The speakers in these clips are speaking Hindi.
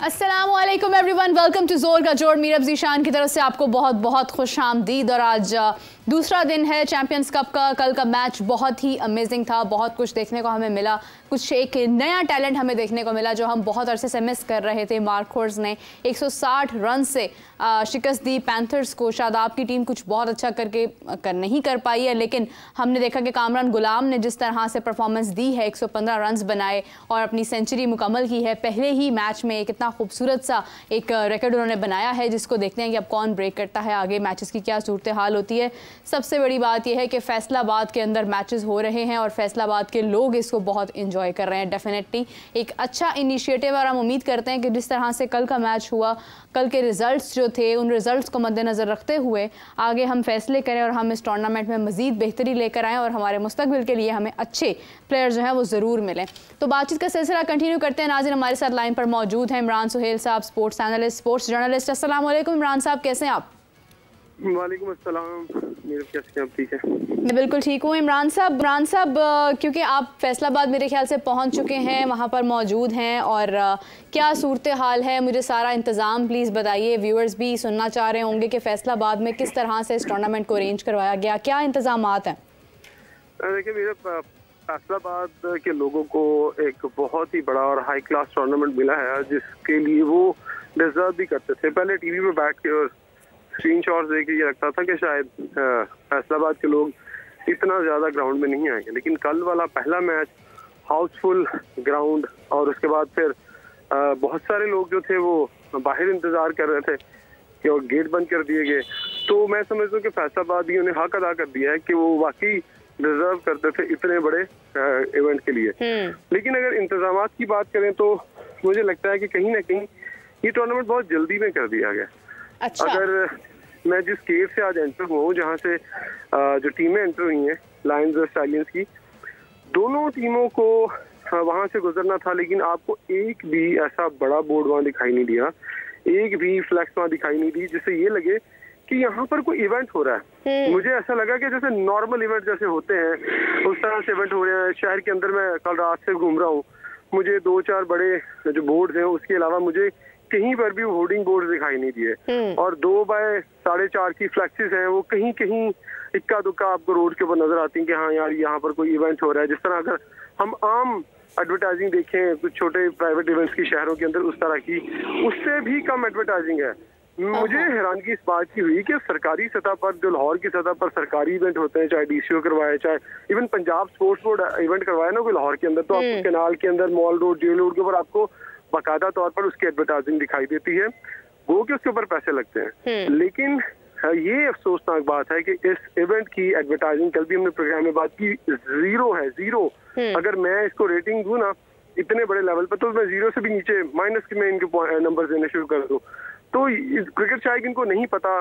अस्सलामुअलैकुम एवरीवन, वेलकम टू जोर का जोड़। मीरब ज़ीशान की तरफ से आपको बहुत बहुत खुशामदीद। और आज दूसरा दिन है चैंपियंस कप का। कल का मैच बहुत ही अमेजिंग था, बहुत कुछ देखने को हमें मिला, कुछ एक नया टैलेंट हमें देखने को मिला जो हम बहुत अरसे से मिस कर रहे थे। मार्क होर्स ने 160 रन से शिकस्त दी पैंथर्स को। शादाब की टीम कुछ बहुत अच्छा नहीं कर पाई है, लेकिन हमने देखा कि कामरान गुलाम ने जिस तरह से परफॉर्मेंस दी है, 115 रन बनाए और अपनी सेंचुरी मुकम्मल की है पहले ही मैच में। कितना खूबसूरत सा एक रिकॉर्ड उन्होंने बनाया है, जिसको देखते हैं कि अब कौन ब्रेक करता है, आगे मैचेस की क्या सूरत हाल होती है। सबसे बड़ी बात यह है कि फैसलाबाद के अंदर मैचेस हो रहे हैं और फैसलाबाद के लोग इसको बहुत इंजॉय कर रहे हैं। डेफिनेटली एक अच्छा इनिशिएटिव, और हम उम्मीद करते हैं कि जिस तरह से कल का मैच हुआ, कल के रिजल्ट्स जो थे, उन रिजल्ट्स को मद्देनज़र रखते हुए आगे हम फैसले करें और हम इस टूर्नामेंट में मज़ीद बेहतरी लेकर आएँ और हमारे मुस्तकबिल के लिए हमें अच्छे प्लेयर जो हैं वो ज़रूर मिलें। तो बातचीत का सिलसिला कंटिन्यू करते हैं। नाज़रीन, हमारे साथ लाइन पर मौजूद हैं इमरान सुहेल साहब, स्पोर्ट्स एनालिस्ट, स्पोर्ट्स जर्नलिस्ट। अस्सलाम वालेकुम इमरान साहब, कैसे हैं आप? वालेकुम अस्सलाम, कैसे हैं आप? ठीक है, मैं बिल्कुल ठीक हूँ। इमरान साहब, क्योंकि आप फैसलाबाद मेरे ख्याल से पहुँच चुके हैं, वहाँ पर मौजूद हैं, और क्या सूरत हाल है, मुझे सारा इंतज़ाम प्लीज़ बताइए। व्यूअर्स भी सुनना चाह रहे होंगे कि फैसलाबाद में किस तरह से इस टूर्नामेंट को अरेंज करवाया गया, क्या इंतज़ामात हैं? देखिए, मेरे फैसलाबाद के लोगों को एक बहुत ही बड़ा और हाई क्लास टूर्नामेंट मिला है, जिसके लिए वो डिजर्व भी करते थे। पहले टीवी पे बैठ के और स्क्रीनशॉट्स देख के ये लगता था कि शायद फैसलाबाद के लोग इतना ज्यादा ग्राउंड में नहीं आएंगे, लेकिन कल वाला पहला मैच हाउसफुल ग्राउंड, और उसके बाद फिर बहुत सारे लोग जो थे वो बाहर इंतजार कर रहे थे कि और गेट बंद कर दिए गए। तो मैं समझता हूँ कि फैसलाबादियों ने हक अदा कर दिया है कि वो वाकई डिजर्व करते थे इतने बड़े इवेंट के लिए। लेकिन अगर इंतजामात की बात करें तो मुझे लगता है कि कहीं ना कहीं ये टूर्नामेंट बहुत जल्दी में कर दिया गया। अच्छा। अगर मैं जिस गेट से आज एंटर हुआ हूँ, जहाँ से जो टीमें एंटर हुई हैं, लायंस और स्टैलियंस की, दोनों टीमों को वहां से गुजरना था, लेकिन आपको एक भी ऐसा बड़ा बोर्ड वहां दिखाई नहीं दिया, एक भी फ्लैक्स वहां दिखाई नहीं दी जिससे ये लगे कि यहाँ पर कोई इवेंट हो रहा है। मुझे ऐसा लगा कि जैसे नॉर्मल इवेंट जैसे होते हैं उस तरह से इवेंट हो रहे हैं। शहर के अंदर मैं कल रात से घूम रहा हूँ, मुझे 2-4 बड़े जो बोर्ड हैं, उसके अलावा मुझे कहीं पर भी होर्डिंग बोर्ड दिखाई नहीं दिए, और 2 बाय 4.5 की फ्लैक्सेस हैं, वो कहीं कहीं इक्का दुक्का आपको रोड के ऊपर नजर आती हैं कि हाँ यार यहाँ पर कोई इवेंट हो रहा है। जिस तरह अगर हम आम एडवर्टाइजिंग देखें कुछ छोटे प्राइवेट इवेंट्स की शहरों के अंदर, उस तरह की उससे भी कम एडवर्टाइजिंग है। मुझे हैरानगी इस बात की हुई कि सरकारी सतह पर, जो लाहौर की सतह पर सरकारी इवेंट होते हैं, चाहे डीसीओ करवाए, चाहे even Punjab sports board event करवाए ना कोई लाहौर के अंदर, तो आपको कैनाल के अंदर, मॉल रोड, जेल रोड के ऊपर आपको बाकायदा तौर पर उसकी एडवर्टाइजिंग दिखाई देती है, वो कि उसके ऊपर पैसे लगते हैं। लेकिन ये अफसोसनाक बात है कि इस इवेंट की एडवर्टाइजिंग, कल भी हमने प्रोग्राम में बात की, जीरो है, जीरो। अगर मैं इसको रेटिंग दूं ना इतने बड़े लेवल पर, तो मैं जीरो से भी नीचे माइनस के में इनके नंबर देने शुरू कर दूं। तो क्रिकेट शायद इनको नहीं पता,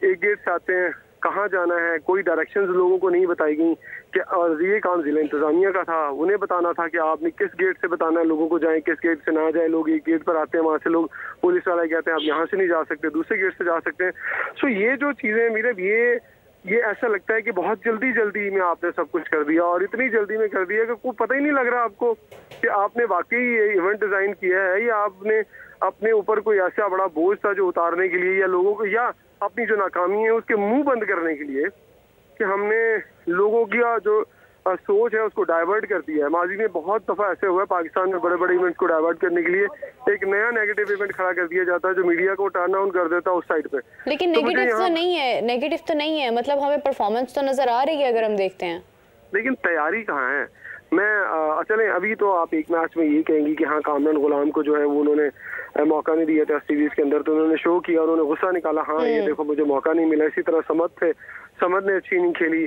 एक गेट से आते हैं, कहाँ जाना है, कोई डायरेक्शंस लोगों को नहीं बताई गई कि, और ये काम जिला इंतजामिया का था, उन्हें बताना था कि आपने किस गेट से बताना है लोगों को, जाएं किस गेट से ना जाए। लोग एक गेट पर आते हैं, वहां से लोग पुलिस वाले कहते हैं आप यहाँ से नहीं जा सकते, दूसरे गेट से जा सकते हैं। सो ये जो चीजें मेरे ये ऐसा लगता है कि बहुत जल्दी में आपने सब कुछ कर दिया, और इतनी जल्दी में कर दिया कि कोई पता ही नहीं लग रहा आपको कि आपने वाकई ये इवेंट डिजाइन किया है, या आपने अपने ऊपर कोई ऐसा बड़ा बोझ था जो उतारने के लिए, या लोगों को, या अपनी जो नाकामी है उसके मुंह बंद करने के लिए, कि हमने लोगों की जो सोच है उसको डाइवर्ट कर दिया है। माजी में बहुत दफा ऐसे हुआ है पाकिस्तान में, बड़े बड़े इवेंट्स को डाइवर्ट करने के लिए एक नया नेगेटिव इवेंट खड़ा कर दिया जाता है जो मीडिया को टर्न ऑन कर देता है उस साइड पे। लेकिन नेगेटिव तो नहीं है, मतलब हमें परफॉर्मेंस तो नजर आ रही है अगर हम देखते हैं, लेकिन तैयारी कहाँ है। मैं चलें, अभी तो आप एक मैच में ये कहेंगी कि हाँ कामरान गुलाम को जो है वो उन्होंने मौका नहीं दिया टेस्ट सीरीज के अंदर, तो उन्होंने शो किया, उन्होंने गुस्सा निकाला, हाँ ये देखो मुझे मौका नहीं मिला। इसी तरह समद ने अच्छी नहीं खेली,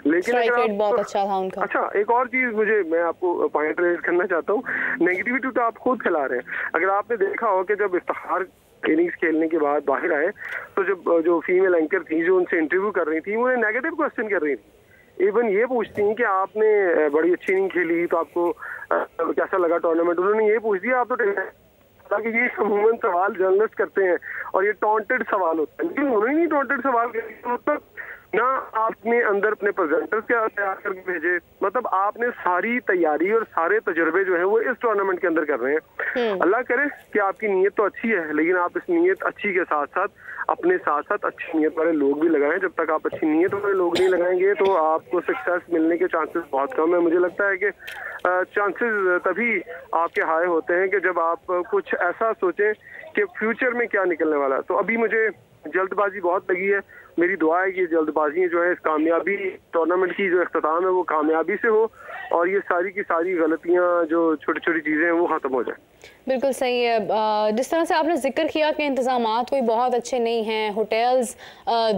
लेकिन बहुत अच्छा था उनका। अच्छा, एक और चीज मैं आपको पॉइंट रेज करना चाहता हूँ, नेगेटिविटी तो आप खुद फैला रहे हैं। अगर आपने देखा हो कि जब इफ्तिखार इनिंग्स खेलने के बाद बाहर आए, तो जब जो फीमेल एंकर थी जो उनसे इंटरव्यू कर रही थी, वो नेगेटिव क्वेश्चन कर रही थी, इवन ये पूछती हैं कि आपने बड़ी अच्छी इनिंग खेली तो आपको कैसा लगा टूर्नामेंट। उन्होंने ये पूछ दिया, आप तो ताकि ये अमूमन सवाल जर्नलिस्ट करते हैं और ये टॉन्टेड सवाल होता है, लेकिन उन्होंने नहीं टॉन्टेड सवाल किया, मतलब ना आपने अंदर अपने प्रेजेंटर्स क्या तैयार करके भेजे, मतलब आपने सारी तैयारी और सारे तजुर्बे जो है वो इस टूर्नामेंट के अंदर कर रहे हैं। अल्लाह करे कि आपकी नीयत तो अच्छी है, लेकिन आप इस नीयत अच्छी के साथ साथ अपने साथ साथ अच्छी नीयत वाले लोग भी लगाएं। जब तक आप अच्छी नीयत वाले लोग नहीं लगाएंगे तो आपको सक्सेस मिलने के चांसेस बहुत कम है। मुझे लगता है कि चांसेस तभी आपके हाई होते हैं कि जब आप कुछ ऐसा सोचें कि फ्यूचर में क्या निकलने वाला है। तो अभी मुझे जल्दबाजी बहुत लगी है। मेरी दुआ है कि जल्दबाजी जो है इस कामयाबी टूर्नामेंट की जो इख्तिताम है वो कामयाबी से हो और ये सारी की सारी गलतियां जो छोटी छोटी चीज़ें हैं वो ख़त्म हो जाए। बिल्कुल सही है। जिस तरह से आपने जिक्र किया कि इंतज़ामात कोई बहुत अच्छे नहीं हैं, होटल्स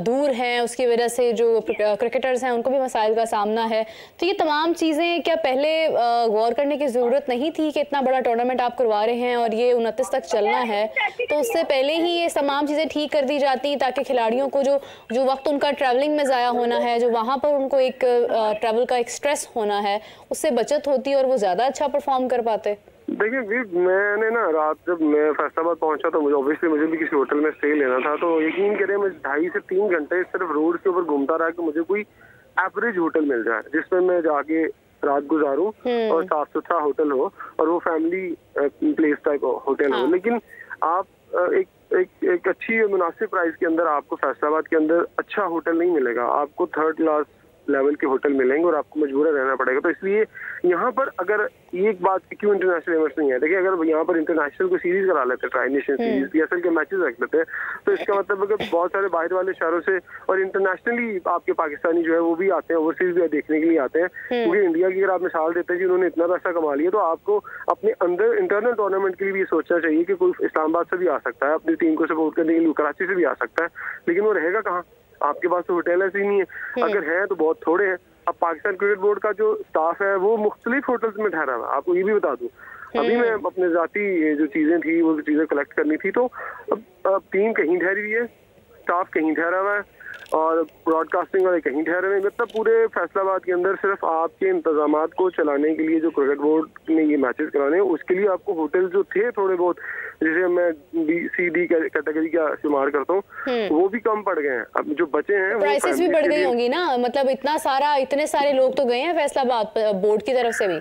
दूर हैं, उसकी वजह से जो क्रिकेटर्स हैं उनको भी मसाइल का सामना है, तो ये तमाम चीज़ें क्या पहले गौर करने की ज़रूरत नहीं थी कि इतना बड़ा टूर्नामेंट आप करवा रहे हैं और ये 29 तक चलना है, तो उससे पहले ही ये तमाम चीज़ें ठीक कर दी जाती ताकि खिलाड़ियों को जो वक्त उनका ट्रैवलिंग में ज़ाया होना है, जो वहाँ पर उनको एक ट्रैवल का एक स्ट्रेस होना है, उससे बचत होती और वो ज़्यादा अच्छा परफॉर्म कर पाते। देखिए मैंने ना रात जब मैं फैसलाबाद पहुंचा तो मुझे भी किसी होटल में स्टे लेना था, तो यकीन करें मैं 2.5 से 3 घंटे सिर्फ रोड के ऊपर घूमता रहा कि मुझे कोई एवरेज होटल मिल जाए जिसमें मैं जाके रात गुजारूं और साफ सुथरा होटल हो और वो फैमिली प्लेस टाइप होटल हो। लेकिन आप एक अच्छी मुनासिब प्राइस के अंदर आपको फैसलाबाद के अंदर अच्छा होटल नहीं मिलेगा। आपको 3rd क्लास लेवल के होटल मिलेंगे और आपको मजबूरन रहना पड़ेगा। तो इसलिए यहाँ पर अगर एक बात क्यों इंटरनेशनल इवेंट्स नहीं है, देखिए अगर यहाँ पर इंटरनेशनल को सीरीज करा लेते हैं, ट्राई नेशन सीरीज PSL के मैचेस रख लेते हैं, तो इसका मतलब है कि बहुत सारे बाहर वाले शहरों से और इंटरनेशनली आपके पाकिस्तानी जो है वो भी आते हैं, ओवरसीज भी देखने के लिए आते हैं। क्योंकि इंडिया की अगर आप मिसाल देते हैं कि उन्होंने इतना पैसा कमा लिया, तो आपको अपने अंदर इंटरनल टूर्नामेंट के लिए भी सोचना चाहिए कि कोई इस्लामाबाद से भी आ सकता है, अपनी टीम को सपोर्ट करने के लिए कराची से भी आ सकता है, लेकिन वो रहेगा कहाँ? आपके पास तो होटल ऐसे ही नहीं है, अगर हैं तो बहुत थोड़े हैं। अब पाकिस्तान क्रिकेट बोर्ड का जो स्टाफ है वो मुख्तलिफ होटल्स में ठहरा हुआ है। आपको ये भी बता दूं, अभी मैं अपने जाती जो चीजें थी वो चीजें कलेक्ट करनी थी, तो अब टीम कहीं ठहरी हुई है, स्टाफ कहीं ठहरा हुआ है और ब्रॉडकास्टिंग वाले कहीं ठहरे हुए हैं। मतलब पूरे फैसलाबाद के अंदर सिर्फ आपके इंतजामात को चलाने के लिए जो क्रिकेट बोर्ड ने ये मैचेस कराने हैं उसके लिए आपको होटल जो थे थोड़े बहुत, जिसे मैं BCD कैटेगरी का शुमार करता हूँ, वो भी कम पड़ गए हैं। अब जो बचे हैं प्राइसेस भी बढ़ गई होंगी ना, मतलब इतने सारे लोग तो गए हैं फैसलाबाद बोर्ड की तरफ से भी।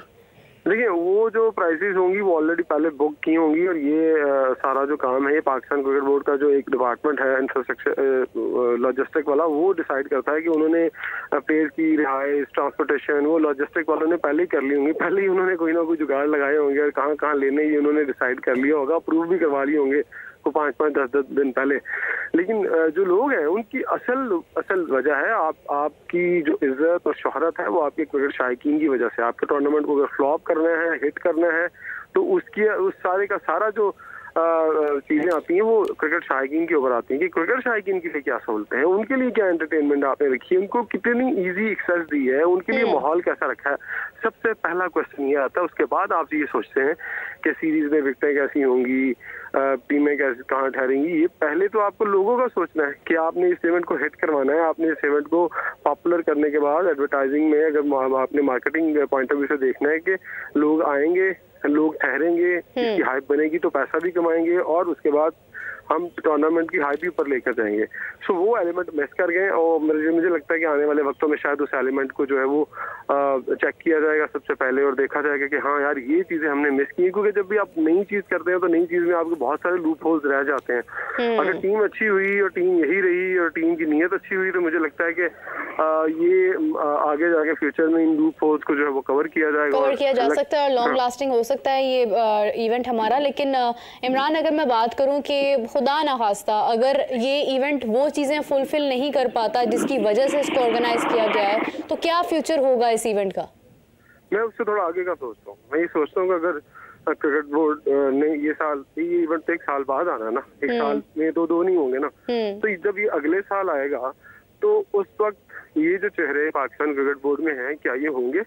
देखिए वो जो प्राइसेस होंगी वो ऑलरेडी पहले बुक की होंगी और ये सारा जो काम है ये पाकिस्तान क्रिकेट बोर्ड का जो एक डिपार्टमेंट है इंफ्रास्ट्रक्चर लॉजिस्टिक वाला, वो डिसाइड करता है कि उन्होंने प्लेयर की रिहाइश ट्रांसपोर्टेशन वो लॉजिस्टिक वालों ने पहले ही कर ली होंगी। पहले ही उन्होंने कोई ना कोई जुगाड़ लगाए होंगे और कहाँ कहाँ लेने ही उन्होंने डिसाइड कर लिया होगा, अप्रूव भी करवा लिए होंगे को 5-5, 10-10 दिन पहले। लेकिन जो लोग हैं उनकी असल वजह है आपकी जो इज्जत और शोहरत है, वो आपके क्रिकेट शायकीन की वजह से। आपके टूर्नामेंट को अगर फ्लॉप करना है, हिट करना है, तो उस सारे का सारा जो चीजें आती हैं वो क्रिकेट शायकीन के ऊपर आती हैं कि क्रिकेट शायकीन के लिए क्या सहूलतें हैं, उनके लिए क्या एंटरटेनमेंट आपने रखी है, उनको कितनी इजी एक्सेस दी है, उनके लिए माहौल कैसा रखा है। सबसे पहला क्वेश्चन ये आता है। उसके बाद आप ये सोचते हैं कि सीरीज में विकेटें कैसी होंगी, टीमें कैसे कहाँ ठहरेंगी। ये पहले तो आपको लोगों का सोचना है कि आपने इस इवेंट को हिट करवाना है। आपने इस इवेंट को पॉपुलर करने के बाद एडवर्टाइजिंग में अगर आपने मार्केटिंग पॉइंट ऑफ व्यू से देखना है कि लोग आएंगे, लोग ठहरेंगे, इसकी हाइप बनेगी तो पैसा भी कमाएंगे और उसके बाद हम टूर्नामेंट की हाइप भी ऊपर लेकर जाएंगे। सो वो एलिमेंट मिस कर गए और मुझे लगता है कि आने वाले वक्तों में शायद उस एलिमेंट को जो है वो चेक किया जाएगा सबसे पहले और देखा जाएगा कि हाँ यार ये चीजें हमने मिस की। क्योंकि जब भी आप नई चीज करते हैं तो नई चीज में आपके बहुत सारे लूप होल्स रह जाते हैं। अगर टीम अच्छी हुई और टीम यही रही और टीम की नीयत अच्छी हुई तो मुझे लगता है कि ये आगे जाके फ्यूचर में इन लूप होल्स को जो है वो कवर किया जा सकता है और लॉन्ग लास्टिंग हो सकता है ये इवेंट हमारा। लेकिन इमरान, अगर मैं बात करूं कि खुदा ना खास्ता अगर ये इवेंट वो चीज़ें फुलफिल नहीं कर पाता जिसकी वजह से इसको ऑर्गेनाइज किया गया है, तो क्या फ्यूचर होगा इस इवेंट का? मैं उससे थोड़ा आगे का सोचता हूँ। मैं ये सोचता हूँ कि अगर क्रिकेट बोर्ड ने ये इवेंट एक साल बाद आना है ना, एक साल में दो नहीं होंगे ना, तो जब ये अगले साल आएगा तो उस वक्त ये जो चेहरे पाकिस्तान क्रिकेट बोर्ड में हैं क्या ये होंगे?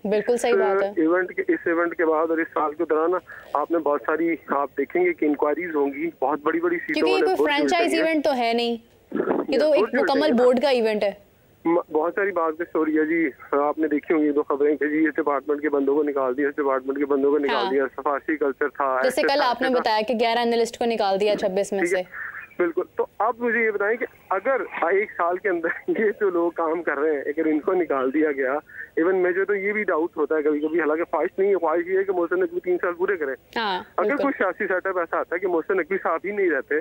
बिल्कुल सही बात है। इस इवेंट के बाद और इस साल के दौरान आपने बहुत सारी आप देखेंगे कि इंक्वायरीज होंगी बहुत बड़ी सीटों, क्योंकि ये कोई फ्रेंचाइज इवेंट तो है नहीं, ये तो एक मुकम्मल बोर्ड का इवेंट है। बहुत सारी बात स्टोरी है जी, आपने देखी होंगी 2 खबरें कि जी इस डिपार्टमेंट के बंदों को निकाल दिया, इस डिपार्टमेंट के बंदों को निकाल दिया, सफारशी कल्चर था। जैसे कल आपने बताया कि 11 एनालिस्ट को निकाल दिया 26 में से। बिल्कुल। तो अब मुझे ये बताएं कि अगर 1 साल के अंदर ये जो लोग काम कर रहे हैं, अगर इनको निकाल दिया गया, इवन मुझे तो ये भी डाउट होता है कभी कभी, हालांकि ख्वाहिश नहीं है, ख्वाहिश ये है कि मोहसिन नकवी 3 साल पूरे करें। अगर कोई सियासी सेटअप ऐसा आता है कि मोहसिन नकवी साहब ही नहीं रहते,